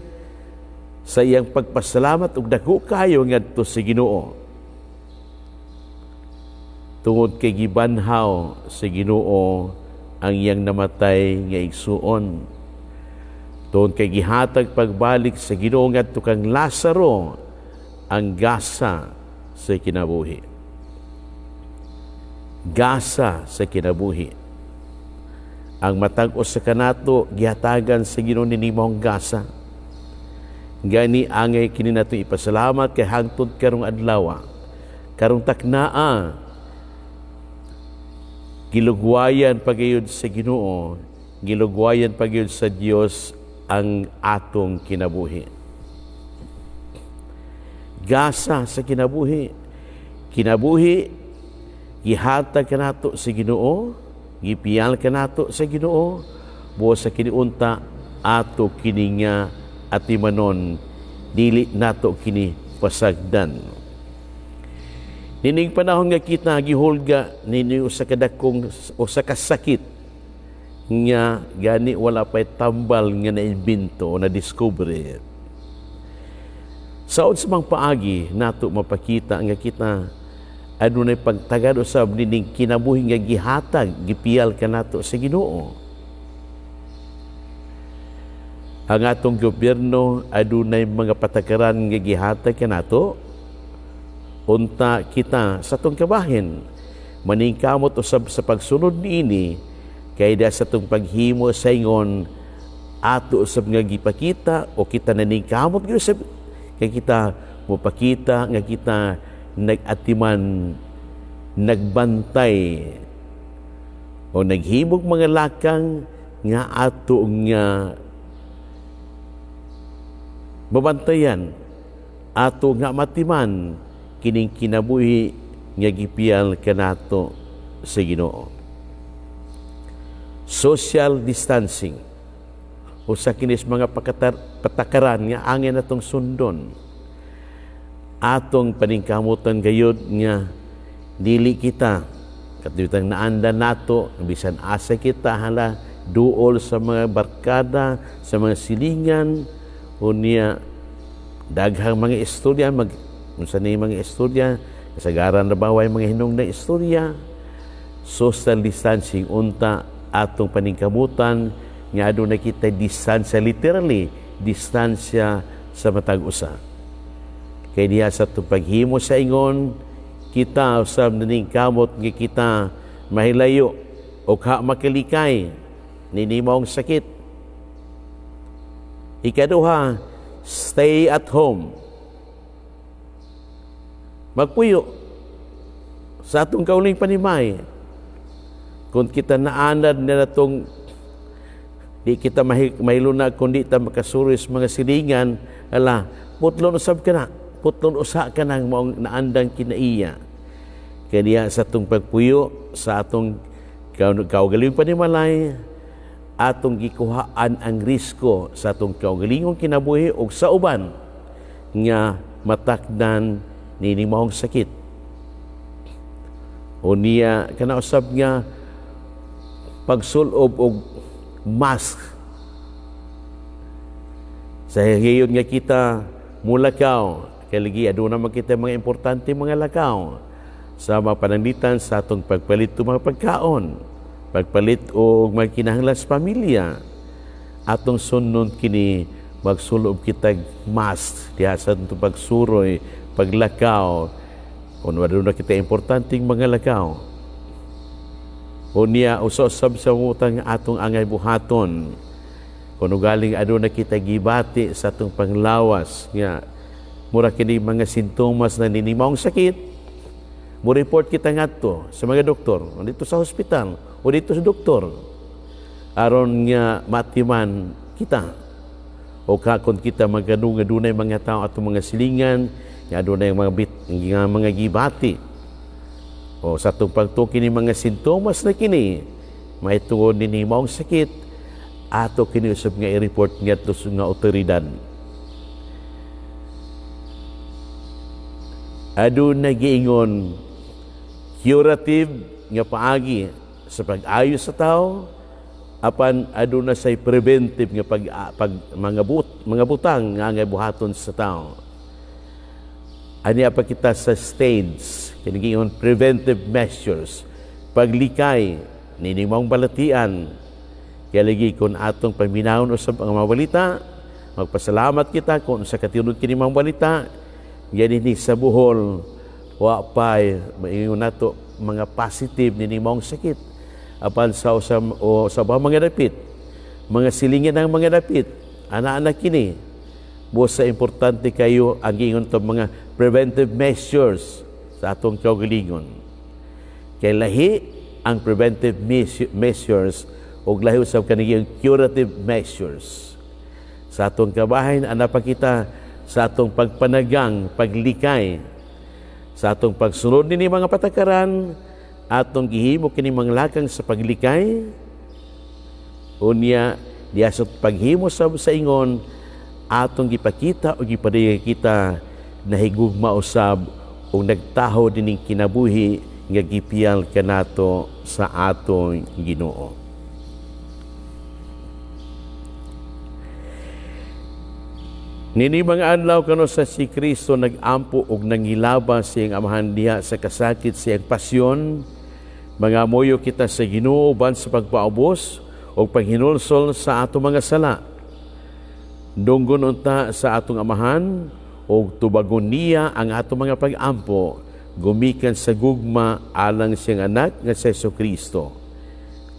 sa iyang pagpasalamat ug dako kayo ngadto sa Ginoo. Tungod kay gibanhaw sa Ginoo ang iyang namatay nga igsuon. Tungod kay gihatag pagbalik sa Ginoo ngadto kang Lazaro ang gasa sa kinabuhi. Gasa sa kinabuhi. Ang matag-os sa kanato gihatagan sa Ginoo ni nimong gasa. Gani angay kini nato ipasalamat kay hangtod karong adlaw, karong taknaa, gilugwayan pagayud sa Ginoo, gilugwayan pagayud sa Dios ang atong kinabuhi. Gasa sa kinabuhi. Kinabuhi, gihatag kanato sa Ginoo, gipiyal kanato sa Ginoo, buos sa kiniunta ato kini nga atimanon, dili nato kini pasagdan. Nining panahon nga kita gihulga nini usa ka dakong usa ka sakit nga gani wala pay tambal nga naimbento o na-discover. Saod sa mga paagi nato mapakita nga kita adunay pagtagad usab nining kinabuhi nga gihatag gipiyal kanato sa Ginoo. Ang atong gobyerno adunay mga patakaran nga gihatag kanato. Unta kita sa atong kabahin, maningkamot usab sa pagsunod niini, kay da sa atong paghimo sa ingon, ato usab nga gipakita o kita naningkamot usab kay kita mopakita nga kita nagatiman, nagbantay o naghimog mga lakang nga ato nga mabantayan, ato nga matiman kining kinabuhi nga gipiyal kanato sa Ginoo. Social distancing usa kinis mga patakaran nga angin atong sundon. Atong paningkamutan gayud nga dili kita katuytang naandan nato bisan asa kita hala duol sa mga barkada, sa mga silingan unya daghang mga istorya unsa ni mga istorya kasagaran na baway mga hinungdan istorya. Social distancing unta atong paningkamutan nga aduna kita distansya, literally distansya sa matag usa. Kay diha sa itong paghimo sa ingon kita usab naning kamot nga kita mahilayo o makalikay ninimong sakit. Ikaduha, stay at home. Magpuyo sa atong kauling panimay. Kung kita naanad na natong di kita mahiluna kundi ta makasuroy sa mga silingan, ala, putlon usab ka na. Putlon usa ka nang maong naandang kinaiya. Kaya sa atong pagpuyo, sa atong kaugaling panimalay, atong gikuhaan ang risko sa atong kaugalingong kinabuhi o sa uban nga matakdan nini mahong sakit. O niya, kanausab nga pagsulob og mask. Sa hiyon nga kita mulakaw, kaya lagi aduna man kita mga importante mga lakaw sa mapananglitan sa atong pagpalit o mga pagkaon, pagpalit o magkinahanglan sa pamilya. Atong sunod kini magsulob kitag mask diha sa atong pagsuroy, paglakaw, kung aduna kita importanteng mga lakaw. O niya usosab sa utang atong angay buhaton. Kung galing aduna kita gibati sa atong panglawas nga mura kini mga sintomas na ninimawong sakit, mo report kita ngadto sa mga doktor, o dito sa hospital, o dito sa doktor, aron nga matiman kita. O kung kita magano nga dunay mga tao atong mga silingan, nga dunay mga gibati, o sa itong pagtuki ni mga sintomas na kini, may tungod ni nimawong sakit, ato kini usab nga i-report nga ito nga otoridad. Aduna giingon curative nga paagi sa pag-ayo sa tao, apan aduna say preventive nga mga butang nga angay buhaton sa tao. Ani apa kita sa stage kini preventive measures, paglikay ninimong balatian. Kaya lagi kung atong paminahon usab ang mga balita, magpasalamat kita kung sa katinod kini mga balita. Yan ini sa buhol wa pay maingon nato mga positive ninimong sakit apan sa mga dapit, mga silingin ng mga dapit, anak-anak kini busa importante kayo ang ingon to mga preventive measures sa atong kaugalingon. Kay lahi ang preventive measures ug lahi usab kaniyang curative measures. Sa atong kabahin ana pa kita sa atong pagpanagang, paglikay, sa atong pagsunod nini mga patakaran, atong gihimo kini mga lakang sa paglikay. Unya diya sa paghimo sa ingon, atong gipakita o gipadayag kita na higugma usab o nagtaho dining kinabuhi nga gipiyal kanato sa atong Ginoo. Nini mga adlaw kano sa si Kristo nagampo og nangilaba siyang amahan diha sa kasakit siyang pasyon, mga moyo kita sa Ginoo ban sa pagpaubos o paghinulsol sa ato mga sala. Dunggon unta sa atong amahan o tubagon niya ang ato mga pag-ampo gumikan sa gugma alang siyang anak nga sa Kristo.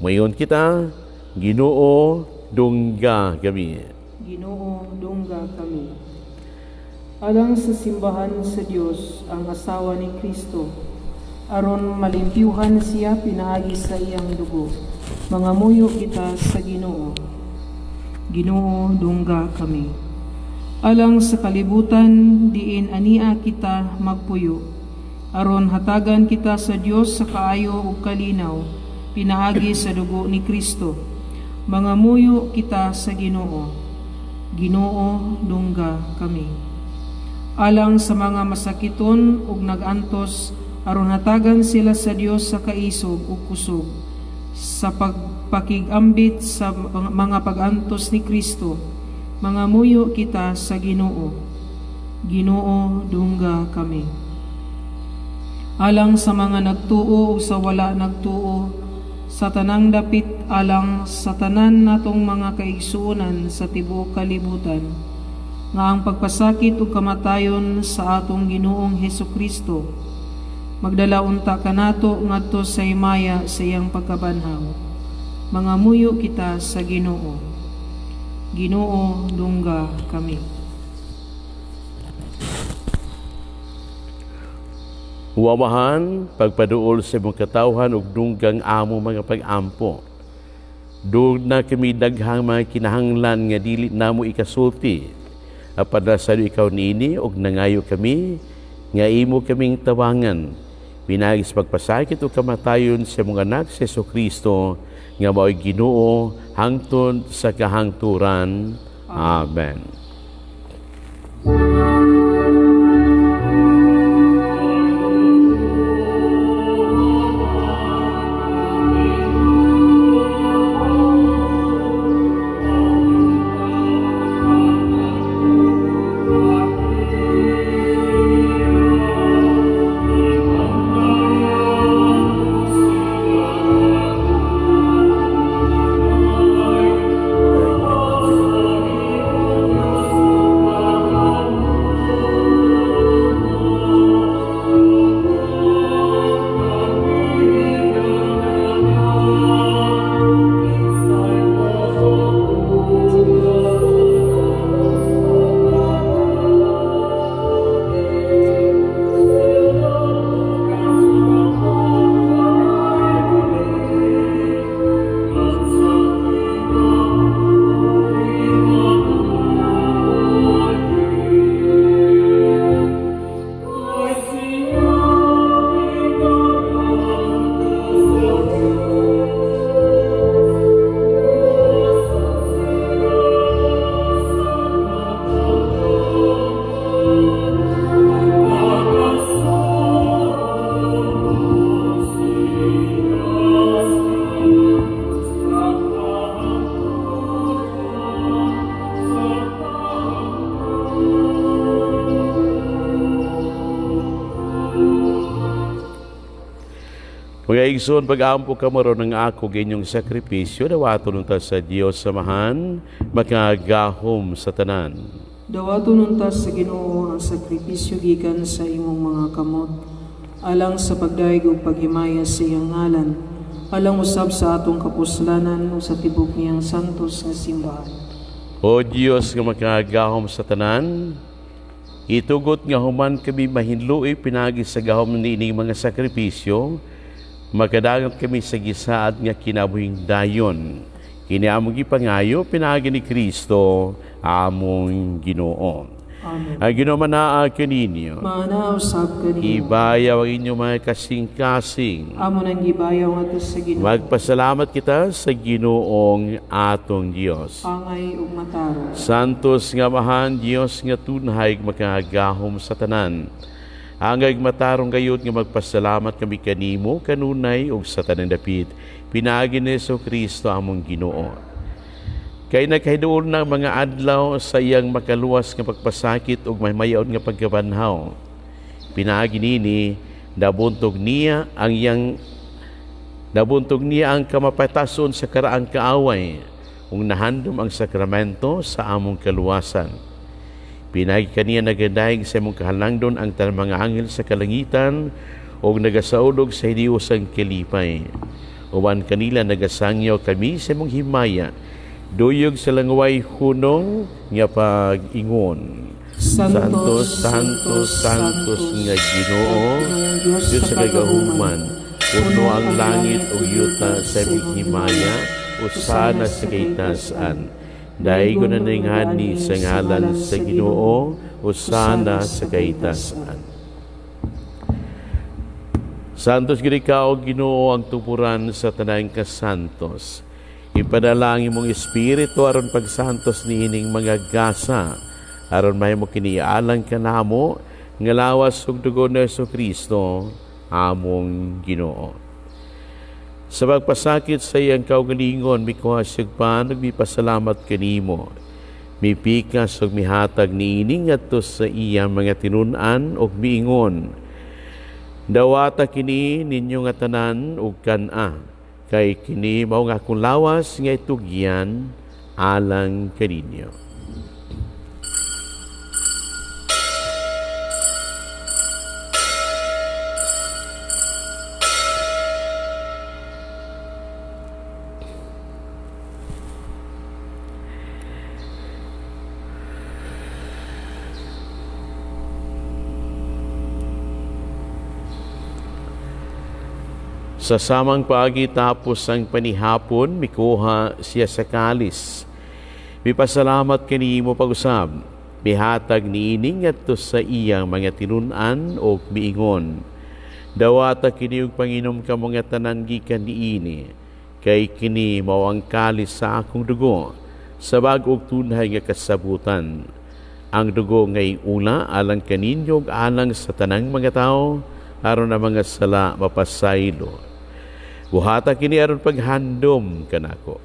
Mayon kita, Ginoo, dungga kami. Ginoo, dungga kami. Alang sa simbahan sa Dios ang asawa ni Kristo, aron malimpyuhan siya pinaagi sa iyang dugo. Mangamuyo kita sa Ginoo. Ginoo, dungga kami. Alang sa kalibutan, diin ania kita magpuyo. Aron hatagan kita sa Dios sa kaayo ug kalinaw, pinaagi sa dugo ni Kristo. Mangamuyo kita sa Ginoo. Ginoo, dungga kami. Alang sa mga masakiton ug nagantos, aron hatagan sila sa Dios sa kaisog ug kusog, sa pagpakigambit sa mga pagantos ni Kristo. Mangamuyo kita sa Ginoo. Ginoo, dungga kami. Alang sa mga nagtuo ug sa wala nagtuo, sa tanang dapit alang sa tanan natong mga kaigsuonan sa tibuok kalibutan, nga ang pagpasakit ug kamatayon sa atong Ginoong Hesukristo magdala unta kanato ngadto sa himaya sa iyang pagkabanhaw. Mangamuyo kita sa Ginoo. Ginoo, dungga kami. Huwamahan, pagpaduol sa mong katawhan ug dunggang amo mga pag-ampo. Doon na kami daghang mga kinahanglan nga dili namo ikasulti. Apada sa ikaw niini ug nangayo kami nga imo kaming tawangan. Pinagis pagpasakit ug kamatayon sa mong anak sa Jesucristo nga mao'y Ginoo hangtod sa kahangturan. Amen. Mga igsoon, pag-aampo ka maron ng ako ganyong sakripisyo, dawato nunta sa Diyos samahan, makagahom sa tanan. Dawato nunta sa Ginoo ang sakripisyo gikan sa imong mga kamot, alang sa pagdaig ug paghimaya sa iyang ngalan, alang usab sa atong kapuslanan o sa tibok niyang santos nga simbahan. O Diyos nga makagahom sa tanan, itugot nga human kami mahinlui pinagi sa gahom ni ining mga sakripisyo, makadagat kami sa gisaad nga kinabuhing dayon. Kini among gipangayo pinagi ni Kristo among Ginoo. Amen. Ang Ginoo manaa kaninyo. Maanausab kanino. Ibayaw ang inyong mga kasing-kasing. Amo nang gibayaw ato sa Ginoo. Magpasalamat kita sa Ginoong atong Dios. Angay ug mataro. Santos nga mahan Dios nga tunhay makagahom sa tanan. Angay matarong gayud nga magpasalamat kami kanimo kanunay ug sa tanan dapit. Pinaagi ni Jesucristo among Ginoo. Kay nagkahiduol ng mga adlaw sa iyang makaluwas nga pagpasakit ug mahimayaon nga pagkabanhaw. Pinaagi nini nabuntog niya ang kamapatason sa karaang kaaway ug nahandom ang sakramento sa among kaluwasan. Pinagi kaniya nagadayeg sa imong kahalangdon ang tanang mga anghel sa kalangitan ug nagasaulog sa hidiyosang kilipay. Uban kanila nagasangyaw kami sa imong himaya, duyog sa langway hunong nga pag-ingon. Santos, Santos, Santos nga Ginoo, Diyos sa kagahuman, puno ang langit ug yuta sa imong himaya, usana sa kaitasan. daigo na ninghani sa ngalan sa Ginoo, usana sa kaitasan. Santos gid ikaw, Ginoo, ang tupuran sa tanang kasantos. Ipadalangin mong Espiritu aron pagsantos niining mga gasa, aron mahimo kinialang kanamo nga lawas ug dugo ni Jesucristo among Ginoo. Sa pagpasakit sa iyang kaugalingon, mikuhasig pa nagmipasalamat kanimo. Mipikas ug mihatag niining ngadto sa iyang mga tinun-an ug miingon. Dawata kini ninyo nga tanan ug kan-a, kay kini mao nga akong lawas nga itugyan alang kaninyo. Sa samang pagi tapos ang panihapon, mikuha siya sa kalis. Mipasalamat kanimo pag-usab, mihatag niining ngadto sa iyang mga tinun-an o miingon. Dawata kini og panginom ka mga tanan gikan niini, kay kini mao ang kalis sa akong dugo, sa bag-og tunhay nga kasabutan. Ang dugo ngay una alang kaninyo ug alang sa tanang mga tao, aron ang mga sala mapasaylo. Buhata kini aron paghandom kanako.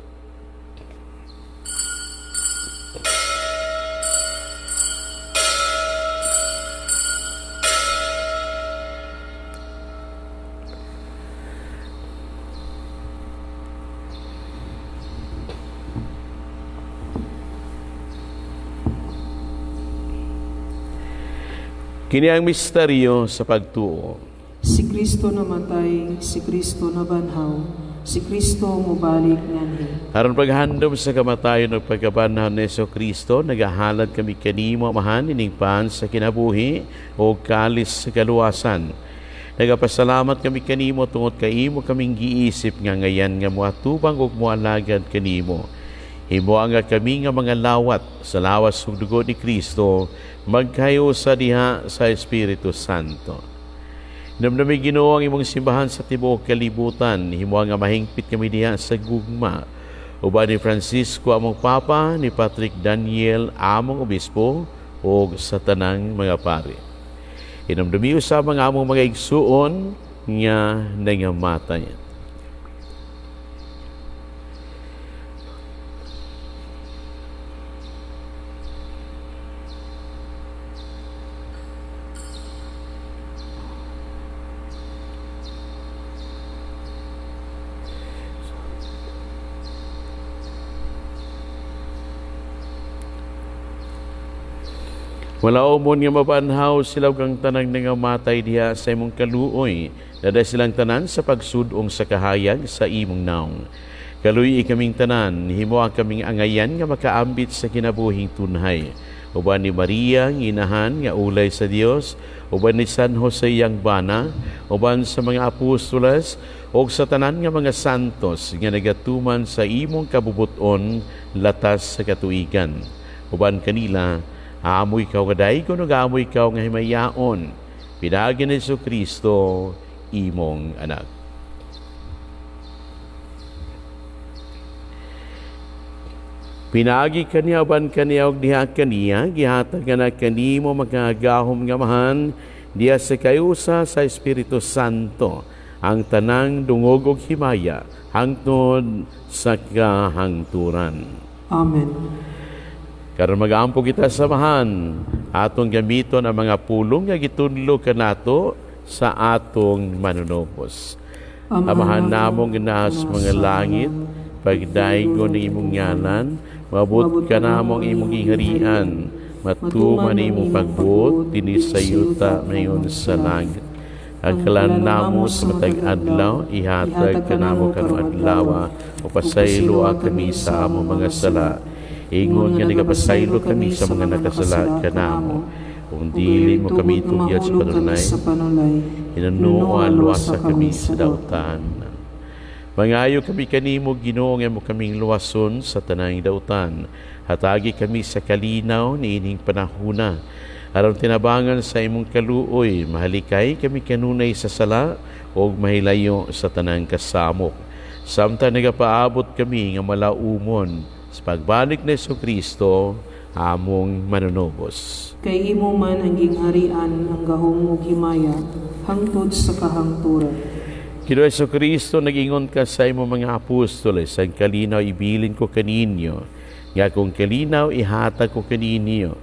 Kini ang misteryo sa pagtuo. Si Kristo namatay, si Kristo nabanhaw, si Kristo mubalik nganhi. Aron paghandom sa kamatayon ug pagkabanhaw ni Jesucristo, nagahalad kami kanimo amahan ining pan sa kinabuhi o kalis sa kaluwasan. Nagapasalamat kami kanimo tungod kay imo kaming giisip nga ngayan nga moatubang ug moalagad kanimo. Himo nga kami nga mga lawat sa lawas ug dugo ni Kristo magkayo sa diha sa Espiritu Santo. Namnami Ginoo ang imong simbahan sa tibuok kalibutan, himo nga mahingpit kami diha sa gugma. Uban ni Francisco among Papa, ni Patrick Daniel among Obispo, o sa tanang mga pari. Hinamdumi usab ang among mga igsuon nga nangamatay. Wala umon nga mabanhaw sila kang tanang nangamatay diha sa imong kaluoy, dada silang tanan sa pagsudong sa kahayag sa imong naong. Kaluoy kaming tanan, himo ang kaming angayan nga makaambit sa kinabuhing tunhay. Uban ni Maria, inahan nga ulay sa Dios, uban ni San Jose yang bana, uban sa mga apostoles, o sa tanan nga mga santos nga nagatuman sa imong kabubuton latas sa katuigan. Uban kanila, amoy ikaw gaday kung nag-amoy ikaw nga himayaon. Pinagi ni Jesucristo, imong anak. Pinagi kaniya ban kaniya og diha kaniya, gihatag na kanimo magagahom nga mahan, diya sa kayusa sa Espiritu Santo, ang tanang dungog og himaya, hangtod sa kahangturan. Amen. Karon mag-aampo kita samahan, atong gamiton ang mga pulong nga gitunlo kanato sa atong manunopos. Amahan namong ginaas mga langit, pagdaigon ng imong ngalan, mabot ka namong imong giharian, matuman imong pagbuot, dinis sa yuta mayon sa langit. Ang kalan namo sa matag adlaw, ihatag ka namo karong adlaw, o pasaylo kami sa among mga sala. Ingon nga nagapasaylo kami sa mga nakasala kanamo. Kung dili mo kami tugyat sa panunay, inanuo luwasa kami sa dautan. Mangayo kami kanimo Ginoo nga mo kaming luwason sa tanang dautan. Hatagi kami sa kalinaw ni ining panahuna. Aron tinabangan sa imong kaluoy, mahalikay kami kanunay sa sala o mahilayo sa tanang kasamok. Samtang nagapaabot kami nga malaumon sa pagbalik ni Kristo among manunubos. Kay imo man ang gingharian, ang gahom ug himaya, hangtod sa kahangturan. Kino Kristo, nag-ingon ka sa imo mga apostoles, ang kalinaw ibilin ko kaninyo, nga kung kalinaw ihatag ko kaninyo.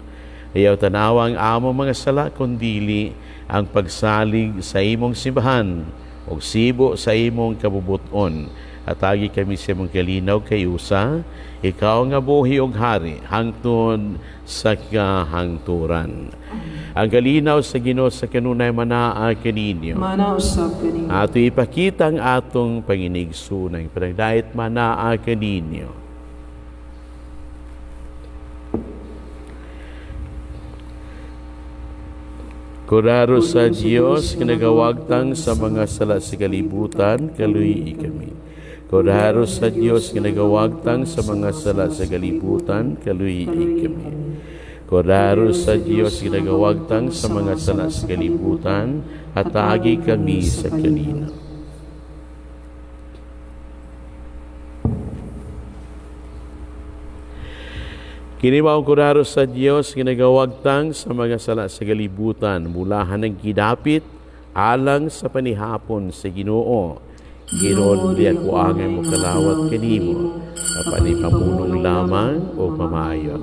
Ayaw tanawa ang among mga sala, kundili ang pagsalig sa imong simbahan, o sibo sa imong kabubuton. At agi kami sa imong kalinaw kay usa, ikaw nga buhi og hari, hangtod sa kahangturan. Ang kalinaw sa Ginoo sa kanunay manaa kaninyo. Manausap kaninyo. Ato ipakita ang atong panginigsunay, panagdait manaa kaninyo. Kuraro sa Dios, kinagawagtang sa mga sala sa kalibutan, kaluyi kami. Kuraro sa Dios, kinagawagtang sa mga sala sa kalibutan, kaluyi kami. Kuraro sa Dios, kinagawagtang sa mga sala sa kalibutan, hatagi kami sa kalinaw. Kinimaw kuraro sa Dios, ginagawagtang sa mga sala sa kalibutan, mulahan ng kidapit, alang sa panihapon sa Ginoo. Ginoon di ako angay mo kalawat kanimo, kapanipamunong lamang o pamayo.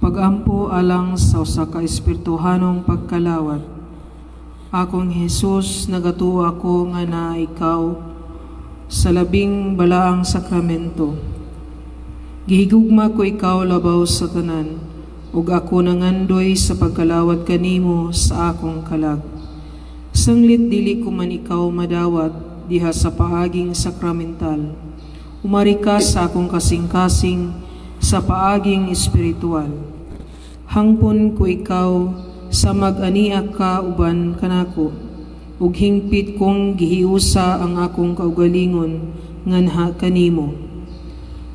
Pagampo alang sa usa ka espirituhanong pagkalawat. Akong Hesus, nagatuo ako nga na ikaw sa labing balaang sakramento. Gihigugma ko ikaw labaw sa tanan, ug ako nangandoy sa pagkalawat kanimo sa akong kalag. Sanglit dili ko man ikaw madawat diha sa paaging sakramental. Umari ka sa akong kasing-kasing sa paaging espiritual. Hangpon ko ikaw sa mag-ania ka uban kanako, ug hingpit kong gihiusa ang akong kaugalingon nganha kanimo.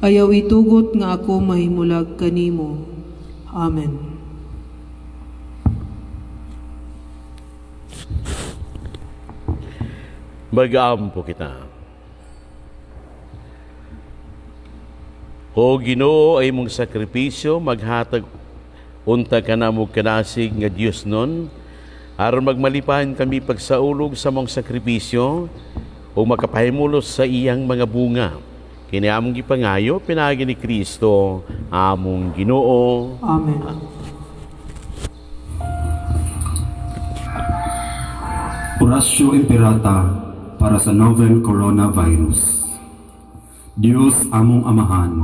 Ayaw itugot nga ako mahimulag kanimo. Amen. Mag-aampo kita. O Ginoo, ay mong sakripisyo, maghatag unta ka na mo kanasig nga Diyos nun, aron magmalipahan kami pagsaulog sa mong sakripisyo, o makapahimulos sa iyang mga bunga. Kini among gipangayo, pinagi ni Kristo, among Ginoo. Amen. Oratio Imperata para sa novel coronavirus. Dios among amahan,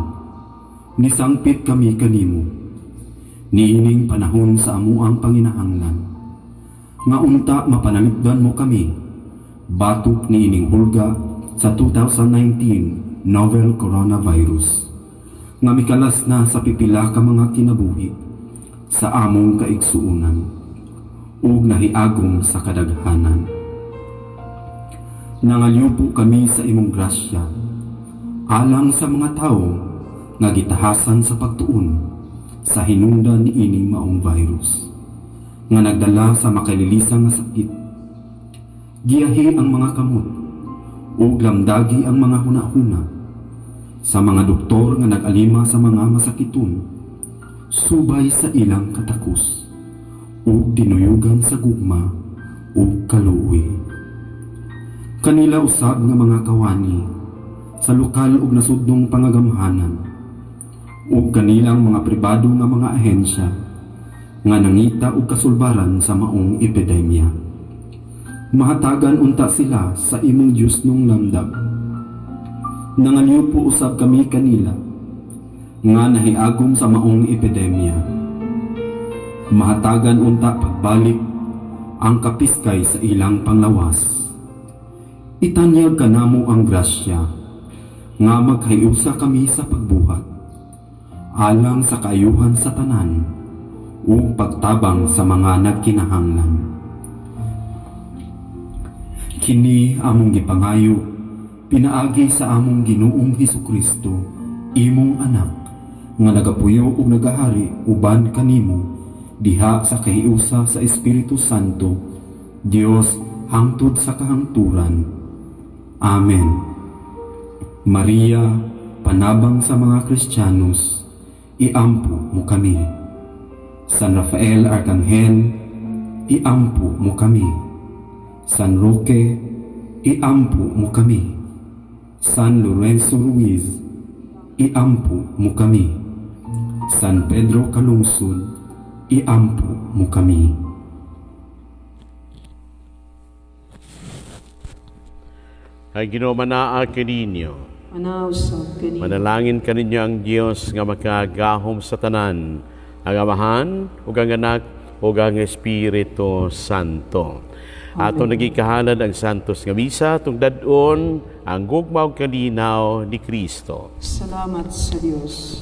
nisangpit kami kanimo, niining panahon sa amuang panginahanglan, nga unta mapanalipdan mo kami, batok ni ining hulga sa 2019 novel coronavirus nga mikalas na sa pipila ka mga kinabuhi sa among kaigsuunan ug nahiagom sa kadaghanan. Nangalyupo kami sa imong grasya alang sa mga tao nga gitahasan sa pagtuon sa hinungdan ni ining maong virus nga nagdala sa makalilisang nga sakit. Giyahi ang mga kamot ug lamdagi ang mga hunahuna sa mga doktor nga nag-alima sa mga masakiton subay sa ilang katakos ug dinuyugan sa gugma ug kaluoy. Kanila usab nga mga kawani sa lokal ug nasudnong pangagamhanan ug kanilang mga pribado nga mga ahensya nga nangita og kasulbaran sa maong epidemya. Mahatagan unta sila sa imong Dios nung lamdag. Nangalyup po usab kami kanila nga nahiagom sa maong epidemya. Mahatagan unta pagbalik ang kapiskay sa ilang panglawas. Itanyag kanamo ang grasya nga maghiusa kami sa pagbuhat alang sa kaayuhan sa tanan ug pagtabang sa mga nagkinahanglan. Kini among gipangayo pinaagi sa among Ginoong Hesukristo, imong anak, nga nagapuyo ug nagahari uban kanimo diha sa kahiusa sa Espiritu Santo, Dios hangtod sa kahangturan. Amen. Maria, panabang sa mga Kristiyanos, iampo mo kami. San Rafael Arcangel, iampo mo kami. San Roque, iampo mo kami. San Lorenzo Ruiz, iampo mo kami. San Pedro Calungsod, iampo mo kami. Ay ginomanaa kaninyo. Manausap kini. Manalangin kaninyo ang Dios nga makagahom sa tanan, ang Amahan, ug ang Anak, ug ang Espiritu Santo. Ato nagikahanan ang Santos nga Misa, tung dadon ang gugmaw kalinaw ni Kristo. Salamat sa Dios.